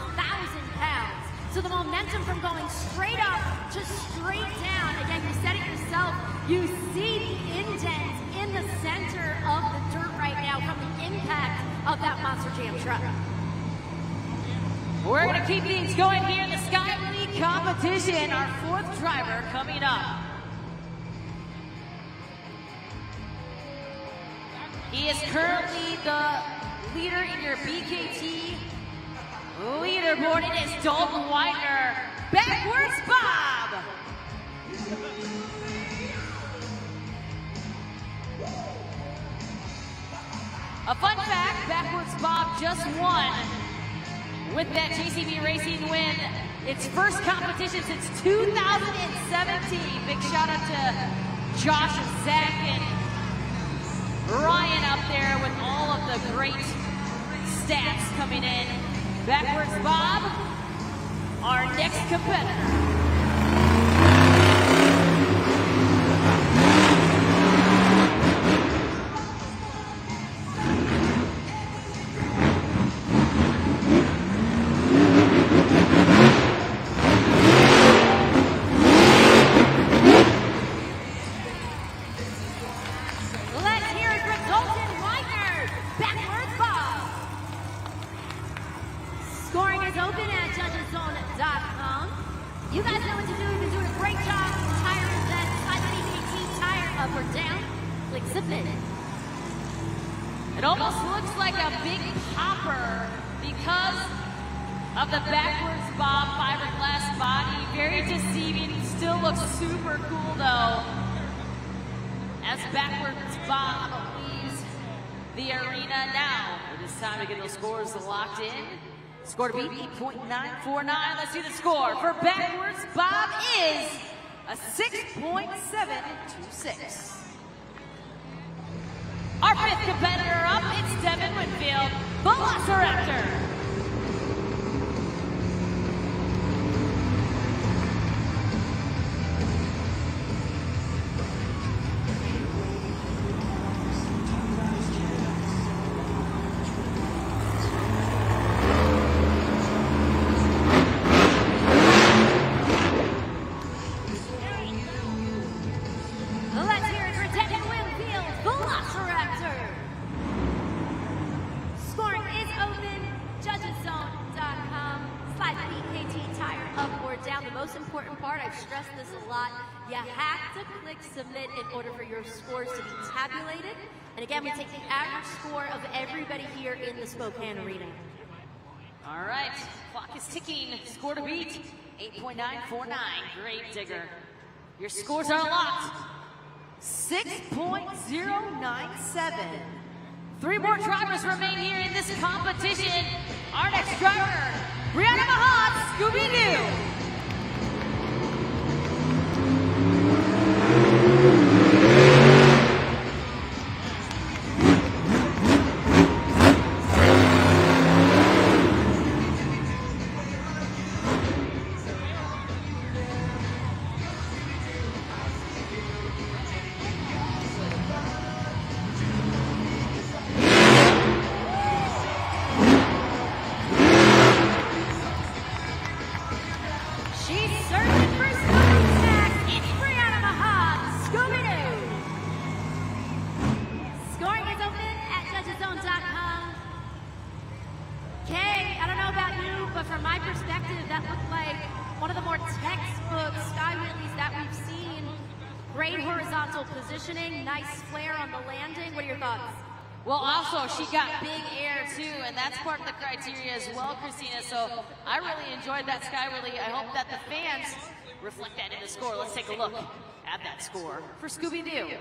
pounds. So the momentum from going straight up to straight down, again, you said it yourself, you see the indents in the center of the dirt right now from the impact of that Monster Jam truck. We're going to keep things going here in the Sky League competition. Our fourth driver coming up. He is currently the leader in your BKT leaderboard. It is Dalton Whitener. Backwards Bob. A fun fact, Backwards Bob just won with that JCB Racing win. Its first competition since 2017. Big shout out to Josh and Zach and Ryan up there with all of the great stats coming in. Backwards Bob, our next competitor. You guys know what to do. You've been doing a great job. Tire event, type BKT, tire up or down. Click submit. It almost looks like a big popper because of the Backwards Bob fiberglass body. Very deceiving. Still looks super cool though. As Backwards Bob leaves the arena now. It is time to get those scores locked in. Score to beat 8.949. Let's see the score for Backwards Bob is a 6.726. Our fifth competitor up, it's Devin Winfield, Velociraptor. Submit in order for your scores to be tabulated. And again, we take the average score of everybody here in the Spokane arena. All right, clock is ticking. Score to beat 8.949. Gravedigger. Your scores are locked. 6.097. Three more drivers remain here in this competition. Our next driver, Brianna Mahat, Scooby-Doo. Great horizontal positioning, nice flare on the landing. What are your thoughts? Well, also, she got big air, too, and that's part of the criteria as well, Christina. So I really enjoyed that sky wheelie. I hope that the fans reflect that in the score. Let's take a look at that score for Scooby-Doo.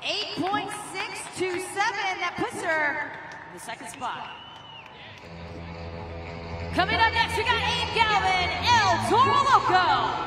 8.627. That puts her in the second spot. Coming up next, we got Abe Galvin, El Toro Loco.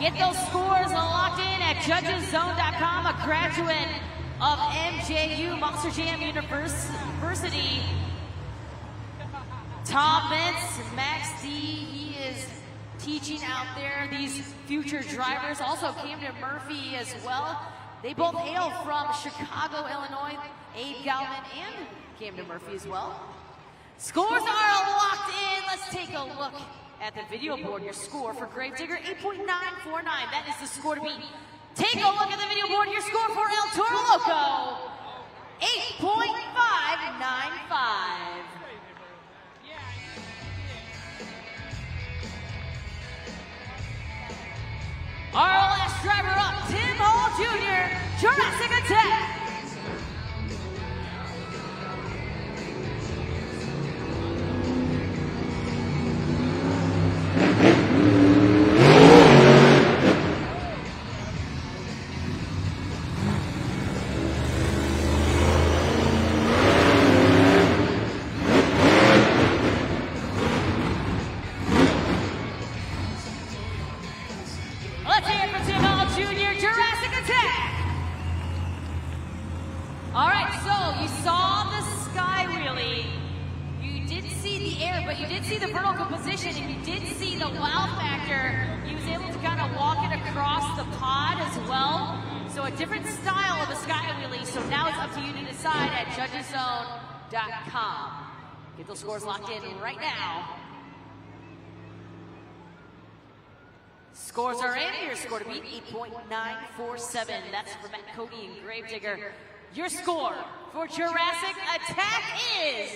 Get those scores locked in at judgeszone.com, a graduate of MJU, Monster Jam University. Tom Mintz, Max D, he is teaching out there these future drivers. Also Camden Murphy as well. They both hail from Chicago, Illinois. Abe Galvin and Camden Murphy as well. Scores are locked in. Let's take a look at the video board. Your score for Gravedigger, 8.949. That is the score to beat. Take a look at the video board. Your score for El Toro Loco, 8.595. Our last driver up, Tim Hall Jr., Jurassic Attack. Let's hear it for Tim Hall Jr., Jurassic Attack. All right, so you saw the sky wheelie. You did see the air, but you did see the vertical position, and you did see the wow factor. He was able to kind of walk it across the pod as well. So a different style of a sky wheelie. So now it's up to you to decide at judgeszone.com. Get those scores locked in right now. Scores are in. Your score to beat, 8.947. That's for Matt Cody and Gravedigger. Your score for Jurassic Attack is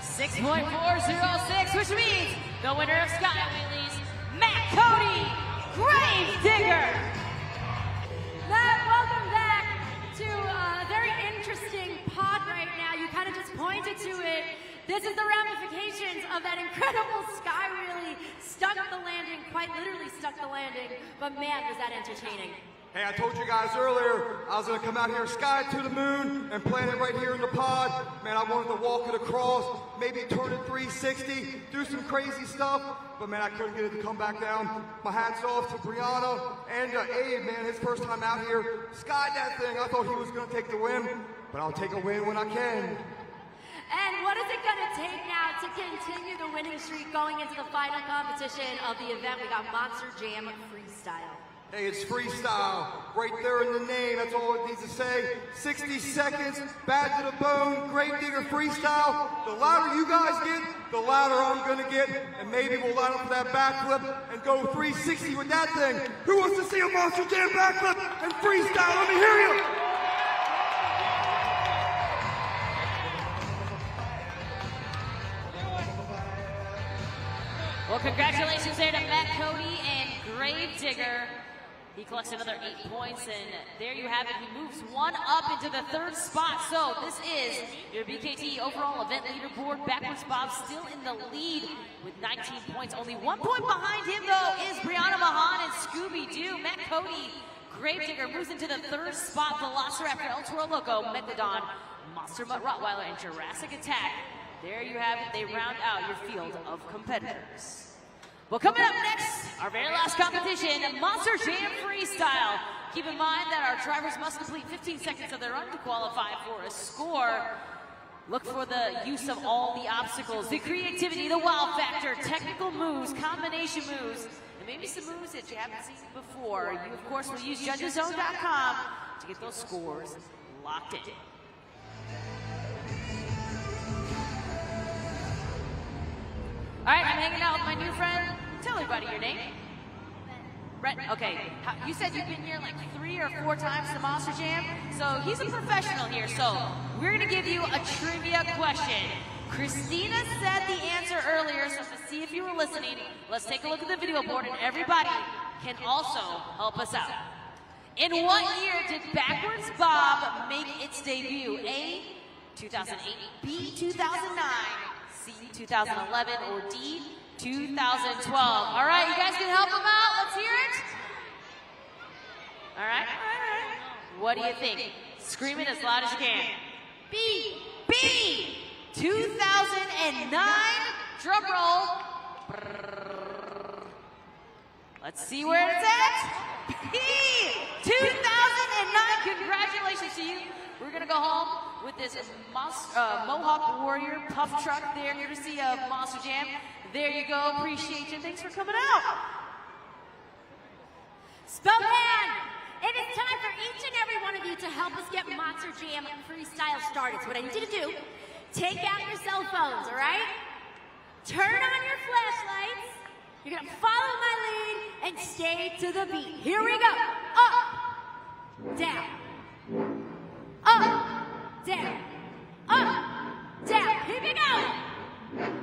6.406, which means the winner of Sky Wheelies, Matt Cody, Gravedigger. Matt, welcome back to a very interesting pod right now. You kind of just pointed to it. This is the ramifications of that incredible sky wheelie. Stuck the landing, quite literally stuck the landing. But man, was that entertaining. Hey, I told you guys earlier I was going to come out here, sky to the moon, and plant it right here in the pod. Man, I wanted to walk it across, maybe turn it 360, do some crazy stuff. But man, I couldn't get it to come back down. My hat's off to Brianna and Abe, man, his first time out here. Skied that thing. I thought he was going to take the win, but I'll take a win when I can. And what is it going to take now to continue the winning streak going into the final competition of the event? We got Monster Jam Freestyle. Hey, it's freestyle, right there in the name, that's all it needs to say. 60 seconds, bad to the bone, Gravedigger freestyle. The louder you guys get, the louder I'm gonna get, and maybe we'll line up for that backflip and go 360 with that thing. Who wants to see a Monster Jam backflip and freestyle? Let me hear you. Well, congratulations there to Matt Cody and Gravedigger. He collects another 8 points, and there you have it. He moves one up into the third spot. So this is your BKT overall event leaderboard. Backwards Bob still in the lead with 19 points. Only 1 point behind him, though, is Brianna Mahan and Scooby-Doo. Matt Cody, Gravedigger moves into the third spot. Velociraptor, El Toro Loco, Megalodon, Monster Mutt Rottweiler, and Jurassic Attack. There you have it. They round out your field of competitors. Well, coming up next, our very last competition, Monster Jam Freestyle. Keep in mind that our drivers must complete 15 seconds of their run to qualify for a score. Look for the use of all the obstacles, the creativity, the wow factor, technical moves, combination moves, and maybe some moves that you haven't seen before. You, of course, will use judgeszone.com to get those scores locked in. All right, I'm hanging out with my new friend. Tell everybody your name. Brett, okay. You said you've been here like 3 or 4 times to Monster Jam, so he's a professional here. So we're gonna give you a trivia question. Christina said the answer earlier, so to see if you were listening, let's take a look at the video board, and everybody can also help us out. In what year did Backwards Bob make its debut? A, 2008, B, 2009, C, 2011, or D, 2012. All right, you guys can help him out. Let's hear it. All right. What do you think? Scream it as loud as you can. B. B. 2009. Drum roll. Let's see where it's at. B. 2009. Congratulations to you. We're gonna go home with this Mohawk Warrior puff truck there, courtesy of Monster Jam. There you go. Appreciate you. Thanks for coming out. Spokane! It is time for each and every one of you to help us get Monster Jam Freestyle started. So what I need you to do, take out your cell phones, all right? Turn on your flashlights. You're going to follow my lead and stay to the beat. Here we go. Up, down. Up, down. Up, down. Keep it going.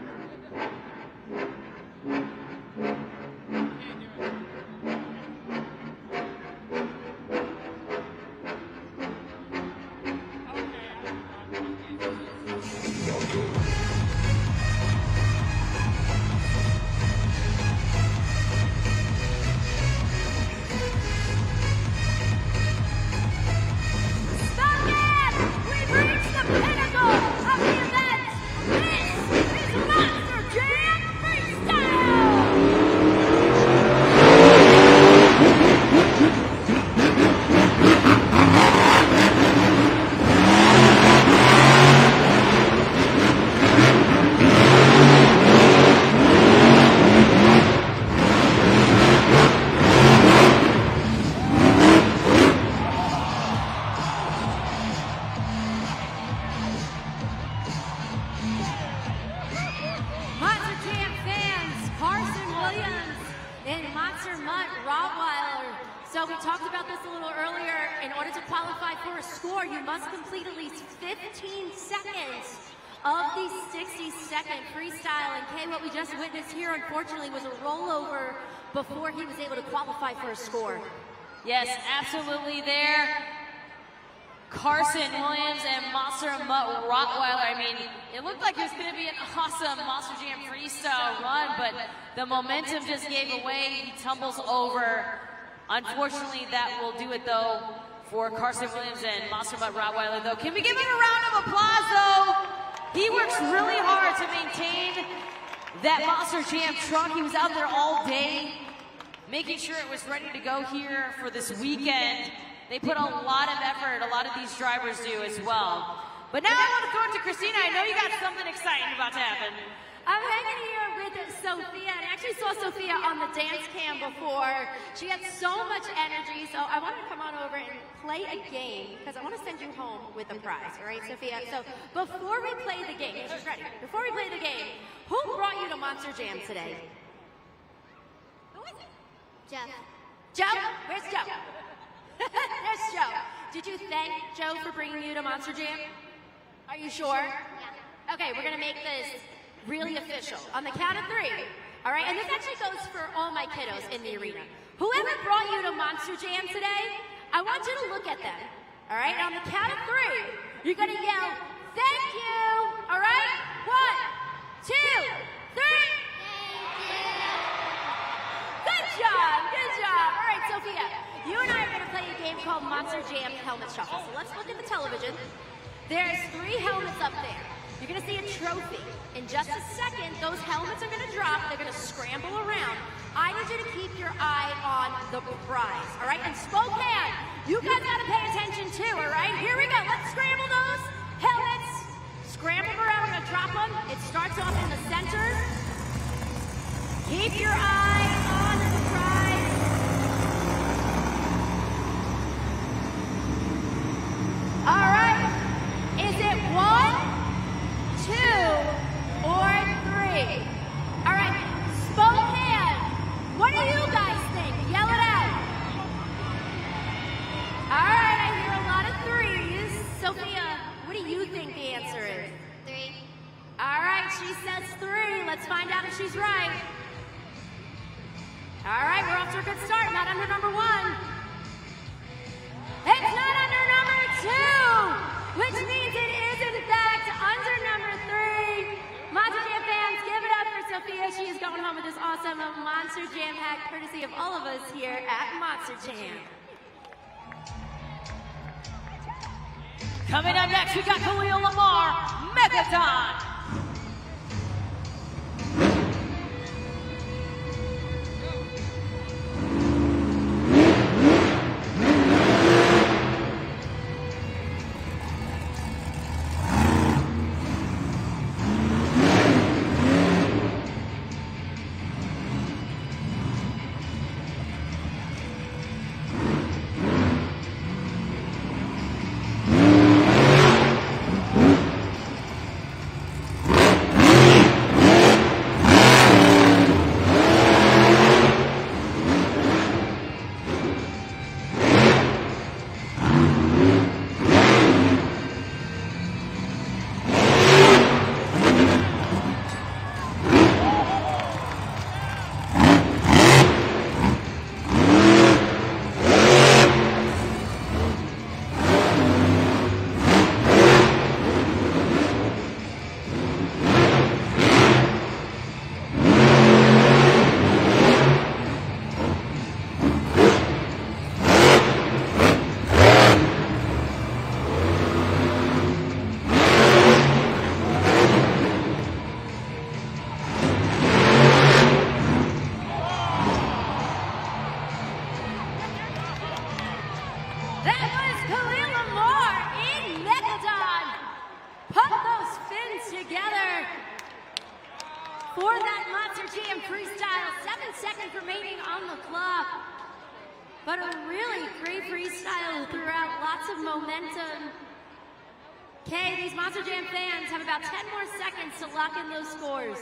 So we talked about this a little earlier. In order to qualify for a score, you must complete at least 15 seconds of the 60-second freestyle. And Kay, what we just witnessed here, unfortunately, was a rollover before he was able to qualify for a score. Yes, absolutely there. Carson Williams and Monster Mutt Rottweiler. I mean, it looked like it was going to be an awesome Monster Jam freestyle run, but the momentum just gave away. He tumbles over. Unfortunately, that will do it, though, for Carson Williams and Monster Mutt Rottweiler, though. Can we give him a round of applause, though? He works really hard to maintain that Monster Jam truck. He was out there all day, making sure it was ready to go here for this weekend. They put a lot of effort, a lot of these drivers do as well. But now I want to throw it to Christina. I know you got something exciting about to happen. I'm hanging here with Sophia, and I actually saw Sophia on the dance cam before. She had so much energy, so I wanted to come on over and play a game, because I want to send you home with a prize, all right, Sophia? So before we play the game, she's ready. Before we play the game, who brought you to Monster Jam today? Who is it? Jeff. Joe? Where's Joe? There's Joe. Did you thank Joe for bringing you to Monster Jam? Are you sure? Yeah. Okay, we're going to make this really official. On the count of 3. All right, and this actually goes for all my kiddos in the arena. Whoever brought you to Monster Jam today, I want you to look at them. All right, on the count of 3, you're going to yell, "Thank you." All right? 1, 2, 3. Good job, good job. All right, Sophia, you and I are going to play a game called Monster Jam Helmet Shuffle. So let's look at the television. There's 3 helmets up there. You're gonna see a trophy. In just a second, those helmets are gonna drop. They're gonna scramble around. I need you to keep your eye on the prize, all right? And Spokane, you guys gotta pay attention too, all right? Here we go. Let's scramble those helmets. Scramble around. We're gonna drop them. It starts off in the center. Keep your eye on the prize. All right. Is it 1, 2, or 3? All right. Spokane, what do you guys think? Yell it out. All right. I hear a lot of 3s. Sophia, what do you think the answer is? 3. All right. She says 3. Let's find out if she's right. All right, we're off to a good start. Not under number 1. It's not under number 2, which means it is, in fact, under number 3. Monster Jam fans, give it up for Sophia. She is going home with this awesome Monster Jam hack, courtesy of all of us here at Monster Jam. Coming up next, we got Khalil Lamar, Megalodon. for that Monster Jam freestyle. 7 seconds remaining on the clock. But a really great freestyle throughout, lots of momentum. Okay, these Monster Jam fans have about 10 more seconds to lock in those scores.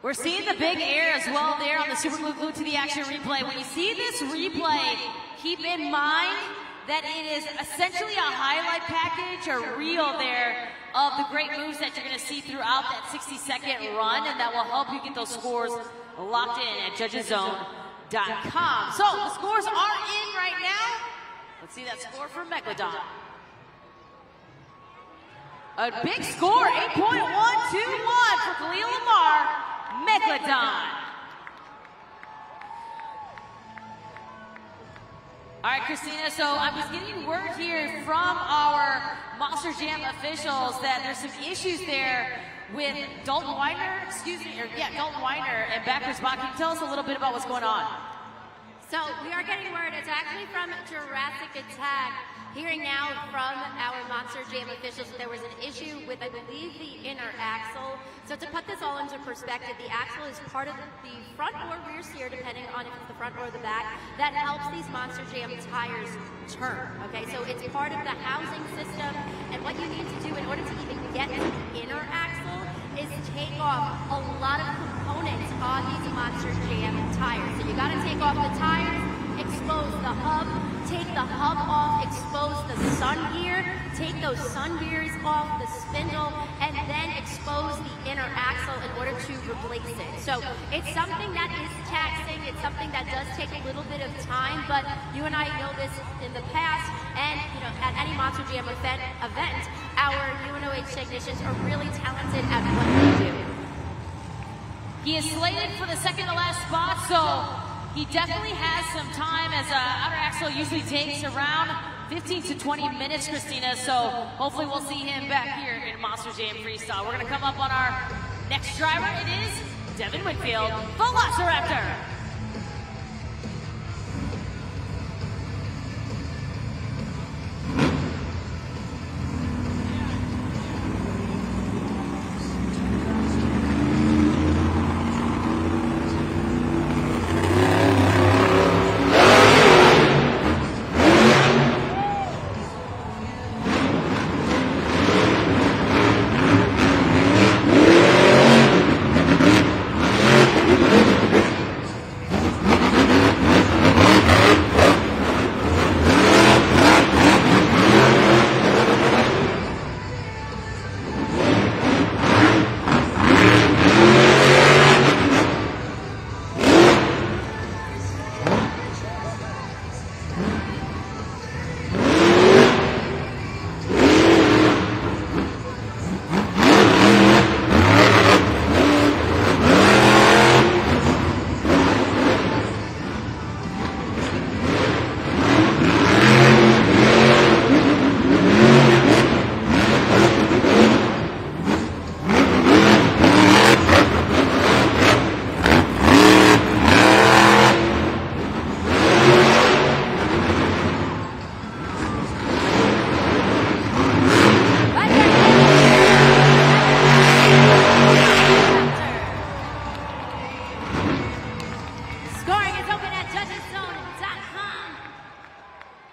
We're seeing the big air as well there on the Super Glued to the Action replay. When you see this replay, keep in mind that it is essentially a highlight package or reel there of the great moves that you're going to see throughout that 60-second run, and that will help you get those scores locked in at judgesZone.com. So the scores are in right now. Let's see that score for Megalodon. A big score, 8.121 for Khalil Lamar, Megalodon. All right, Christina, so I was getting word here from our Monster Jam officials that there's some issues there with Dalton Weiner, Dalton Weiner and backwards bot. Can you tell us a little bit about what's going on? So we are getting word, it's actually from Jurassic Attack. Hearing now from our Monster Jam officials, there was an issue with, I believe, the inner axle. So to put this all into perspective, the axle is part of the front or rear steer, depending on if it's the front or the back, that helps these Monster Jam tires turn, okay? So it's part of the housing system, and what you need to do in order to even get to the inner axle is take off a lot of components on these Monster Jam tires. So you gotta take off the tires, expose the hub, take the hub off, expose the sun gear, take those sun gears off, the spindle, and then expose the inner axle in order to replace it. So it's something that is taxing, it's something that does take a little bit of time, but you and I know this in the past, and at any Monster Jam event, our UNOH technicians are really talented at what they do. He is slated for the second to last spot, so he definitely has some time, as outer axle usually takes around 15 to 20 minutes, Christina. So hopefully we'll see him back here in Monster Jam Freestyle. We're gonna come up on our next driver. It is Devin Whitfield, Velociraptor.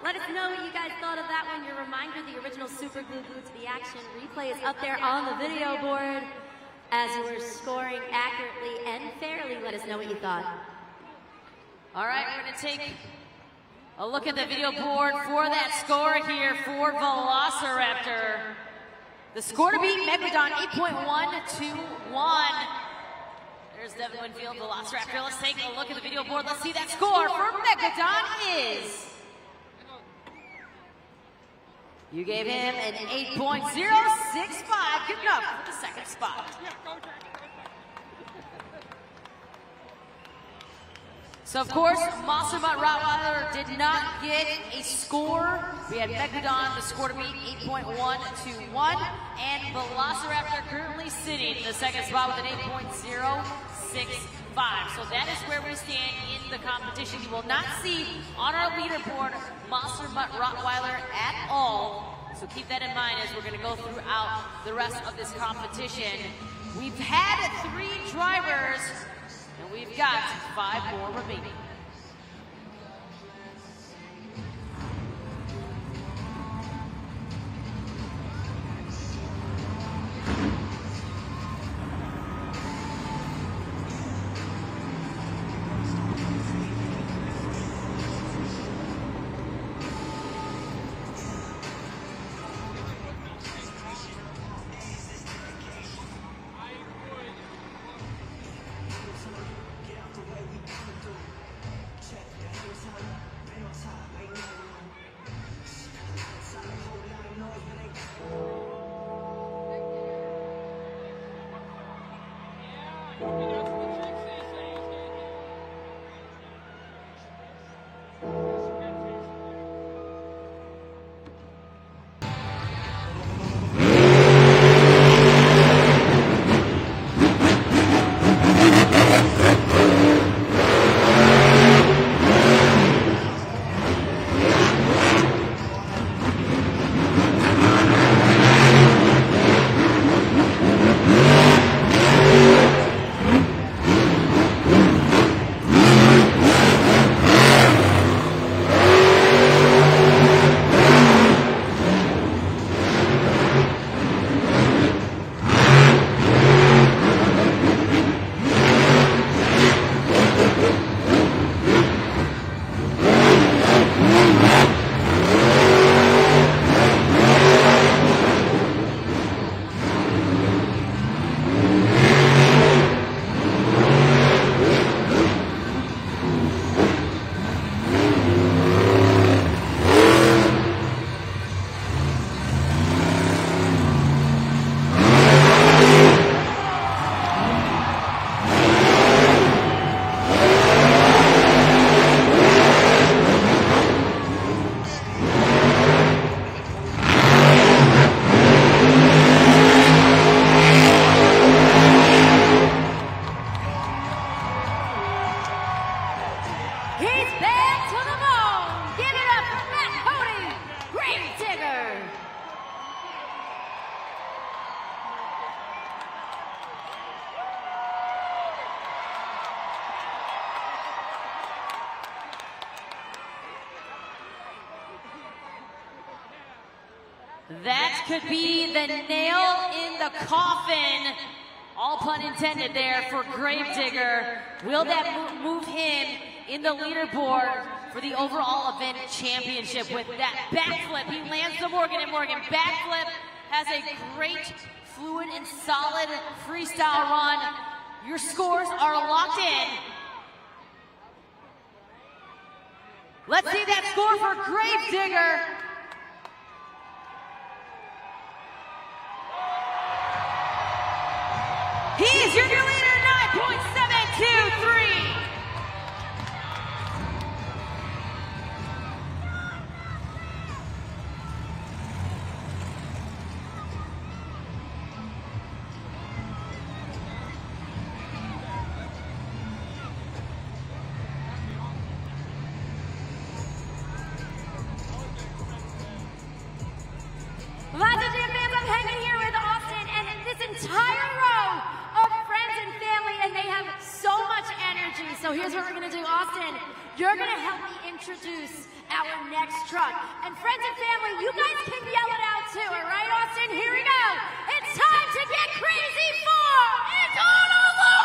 Let us know what you guys thought of that one. Your reminder, the original Super Glue Glued to the Action replay is up there on the video board. As you were scoring accurately and fairly, let us know what you thought. All right, we're going to take a look at the video board for that score here for Velociraptor. The score to beat Megalodon, 8.121. There's Devin Winfield, Velociraptor. Let's take a look at the video board. Let's see that score for Megalodon is... You gave him an 8.065. Good enough for the second spot. So, of course, Monster Mutt Rottweiler did not get a score. We had Megalodon, the score to beat, 8.121. And Velociraptor currently sitting in the second spot with an 8.065. So that is where we stand in the competition. You will not see on our leaderboard Monster Mutt Rottweiler at all. So keep that in mind as we're going to go throughout the rest of this competition. We've had 3 drivers, and we've got 5 more remaining. could be the nail in the coffin, all pun intended there, for Gravedigger. Will that move him in the leaderboard for the overall event championship with that backflip? He lands the Morgan and Morgan backflip, has a great, fluid and solid freestyle run. Your scores are locked in. Let's see that score for Gravedigger. He's your new leader, 9.723. Lots of Jam fans, I'm hanging here with Austin and this entire row of friends and family, and they have so much energy. So here's what we're gonna do. Austin, you're gonna help me introduce our next truck. And friends and family, you guys can yell it out too, all right, Austin? Here we go. It's time to get crazy for Toro Loco!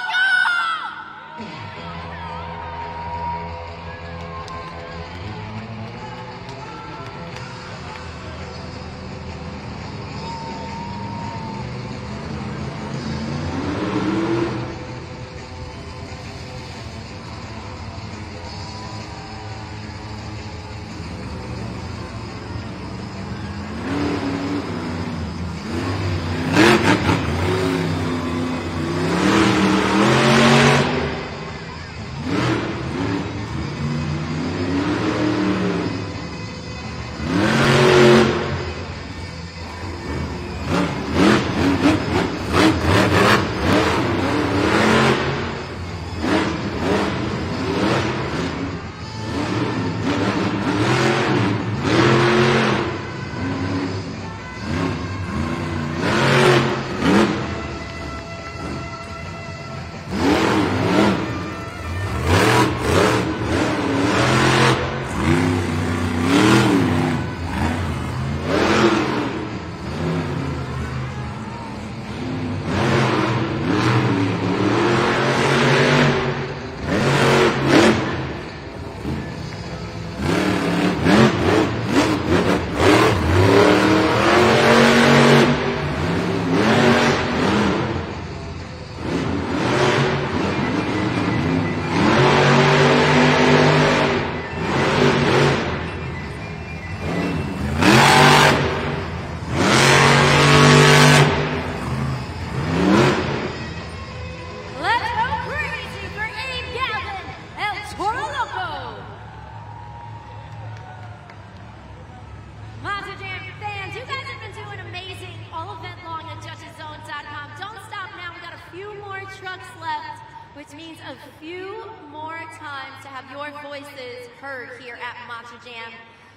which means a few more times to have your voices heard here at Macho Jam.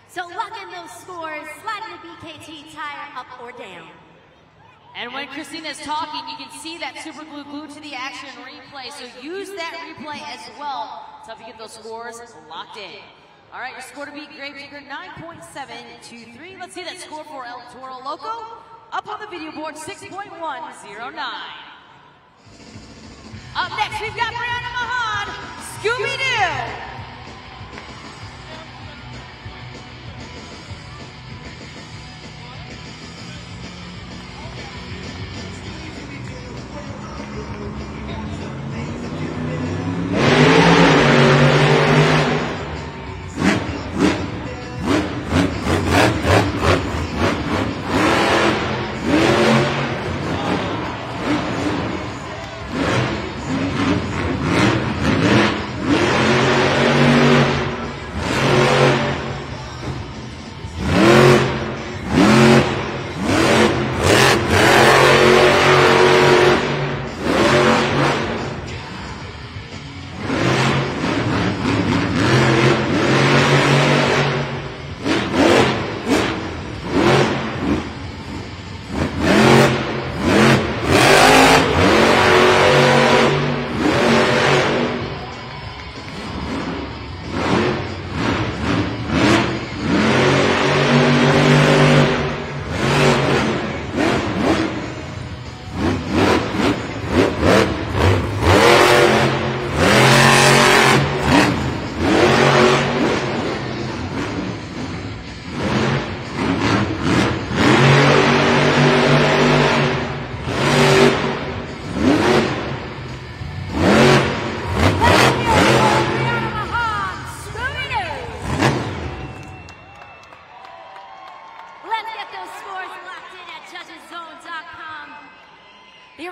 So lock in those scores, slide the BKT tire up or down. And when Christina's talking, you can see that super glue glued to the action replay. So use that replay as well to help you get those scores locked in. All right, your score to beat Gravedigger, 9.723. Let's see that score for El Toro Loco. Up on the video board, 6.109. Up next, we've got Brianna Mahan, Scooby-Doo.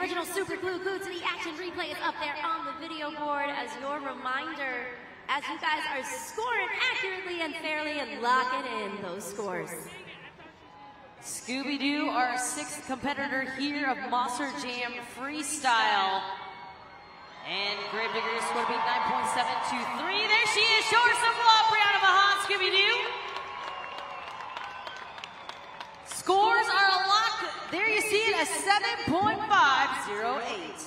original super glued to the action replay is up there on the video board as your reminder as you guys are scoring accurately and fairly and locking in those scores. Scooby-Doo, our sixth competitor here of Monster Jam Freestyle. And Gravedigger's going to be 9.723. There she is. Show her some love, Brianna Mahan, Scooby-Doo. Scores are a lock. There you see it, a 7.508.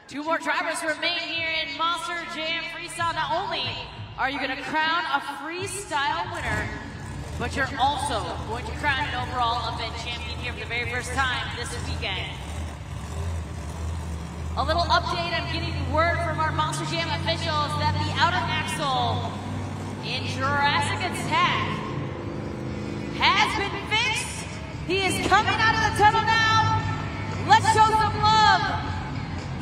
Two more drivers remain here in Monster Jam Freestyle. Not only are you going to crown a freestyle winner, but you're also going to crown an overall event champion here for the very first time this weekend. A little update, I'm getting word from our Monster Jam officials that the outer axle in Jurassic Attack has been fixed. He is coming out of the tunnel now. Let's show some love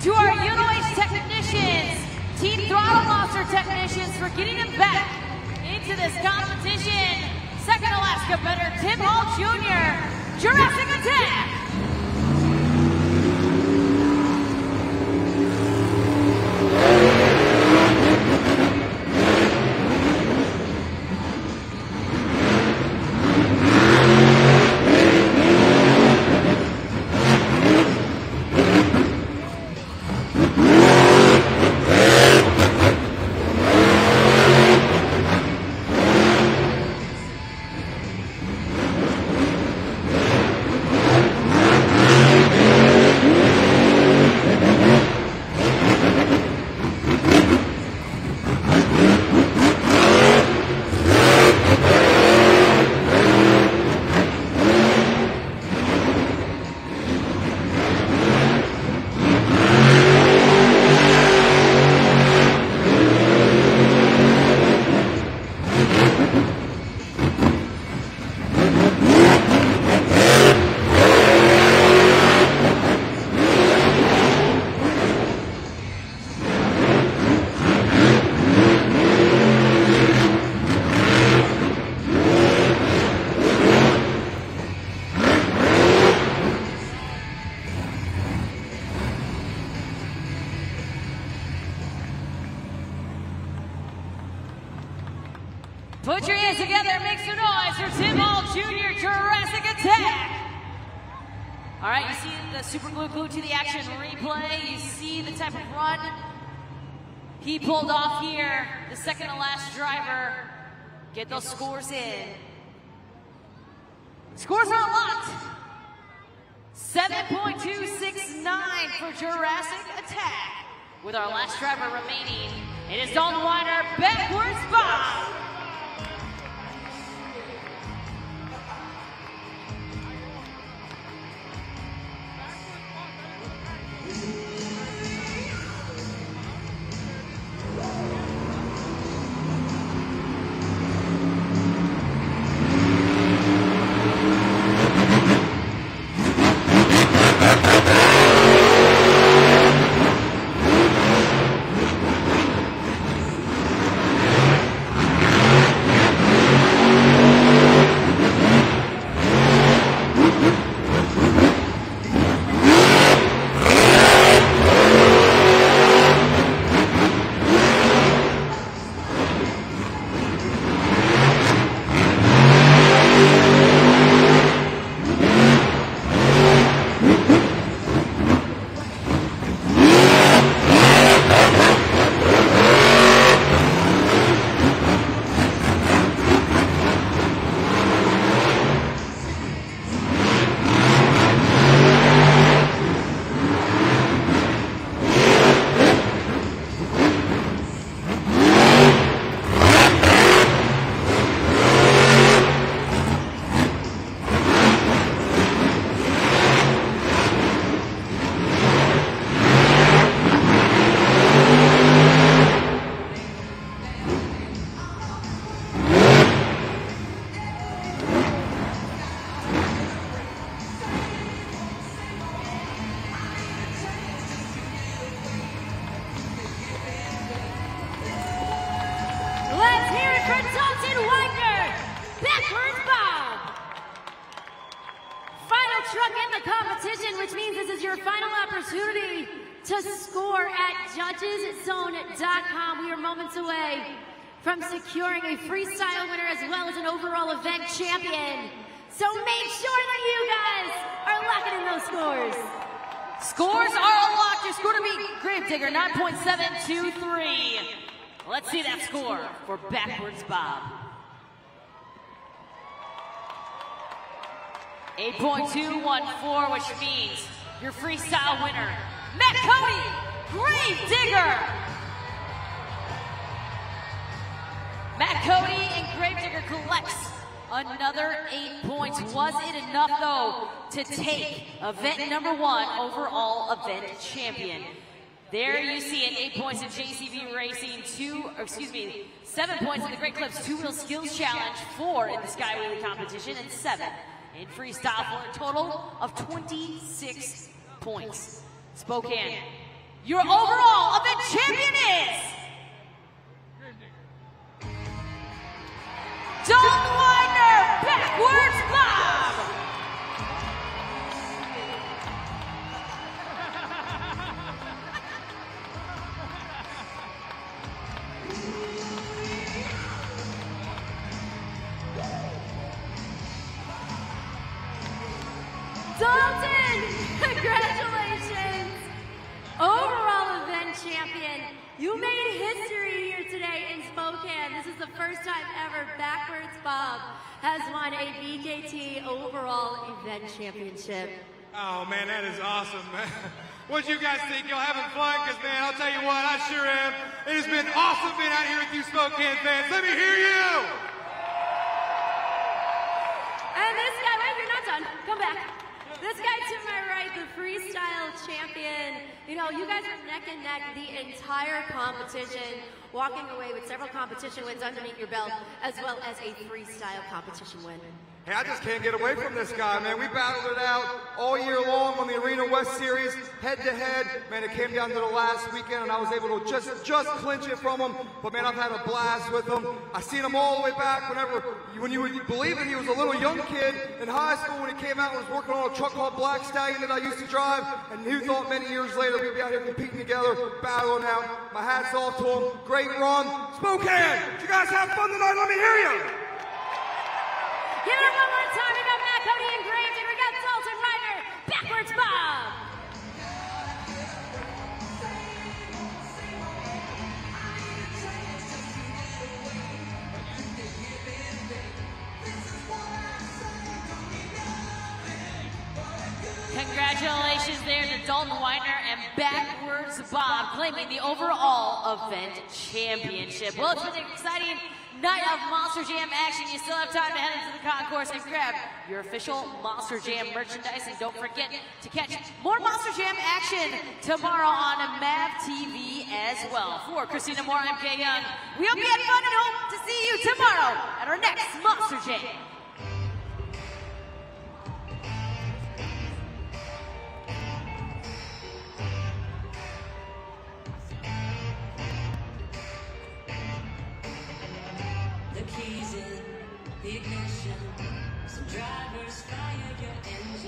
to our UNOH technicians, Team Throttle Monster technicians for getting him back into this competition. Second to last competitor, Tim Hall Jr., Jurassic Attack. Put your hands together and make some noise for Tim Hall Jr., Jurassic Attack. All right, you see the super glue to the action replay. You see the type of run he pulled off here. The second to last driver. Get those scores in. Scores are locked. 7.269 for Jurassic Attack. With our last driver remaining, it is Dalton Weiner, backwards bomb. which means this is your final opportunity to score at judgeszone.com. We are moments away from securing a freestyle winner as well as an overall event champion. So make sure that you guys are locking in those scores. Scores are locked. Your score to beat Gravedigger, 9.723. Let's see that score for Backwards Bob. 8.214, which means your freestyle winner, Matt Cody, Gravedigger. Matt Cody and Gravedigger collects another 8 points. Was it enough, though, to take event number 1 overall event champion? There you see it, 8 points in JCB Racing, 7 points in the Great Clips 2-Wheel Skills Challenge, 4 in the Sky Wheelie competition, and 7 in freestyle for a total of 26 points. Spokane, your overall event champion is Don Winder, Backwards Bob. Dalton, congratulations! Overall event champion. You made history here today in Spokane. This is the first time ever Backwards Bob has won a BKT overall event championship. Oh man, that is awesome, man. What do you guys think? Y'all having fun? Because man, I'll tell you what, I sure am. It has been awesome being out here with you Spokane fans. Let me hear you! And this guy, wait, you're not done. Come back. This guy to my right, the freestyle champion. You know, you guys were neck and neck the entire competition, walking away with several competition wins underneath your belt, as well as a freestyle competition win. Hey, I just can't get away from this guy, man. We battled it out all year long on the Arena West Series, head-to-head. Man, it came down to the last weekend, and I was able to just clinch it from him. But, man, I've had a blast with him. I seen him all the way back when you would believe it, he was a little young kid in high school when he came out and was working on a truck called Black Stallion that I used to drive. And who thought many years later we'd be out here competing together, battling out. My hat's off to him. Great run. Spokane, did you guys have fun tonight? Let me hear you. Give it up one more time. We got Matt Cody and Gravedigger. We got Dalton Ryder, Backwards Bob. Congratulations there to Dalton Winder and Backwards Bob claiming the overall event championship. Well, it's been an exciting night of Monster Jam action. You still have time to head into the concourse and grab your official Monster Jam merchandise. And don't forget to catch more Monster Jam action tomorrow on MAV TV as well. For Christina Moore, I'm Kay Young. We hope you had fun and hope to see you tomorrow at our next Monster Jam. Keys in the ignition. Some drivers fire your engines.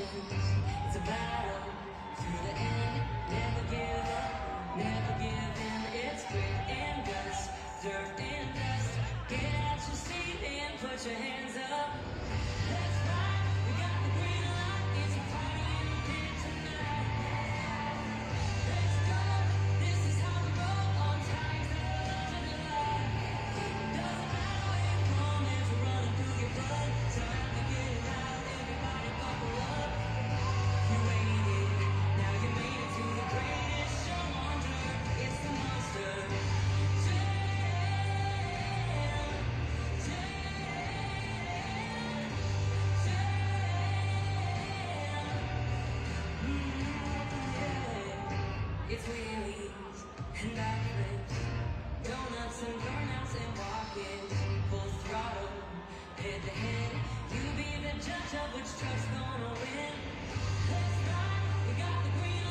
It's a battle to the end. Never give up, never give in. It's grit and dust, dirt and dust. Get out your seat and put your hands up. Let's ride. We got the green light. It's a party in here tonight. Let's go. This is how we roll on time. It's wheelies and backflips, donuts and burnouts and walk-ins, full throttle, head to head. You be the judge of which truck's gonna win. Let's ride, we got the green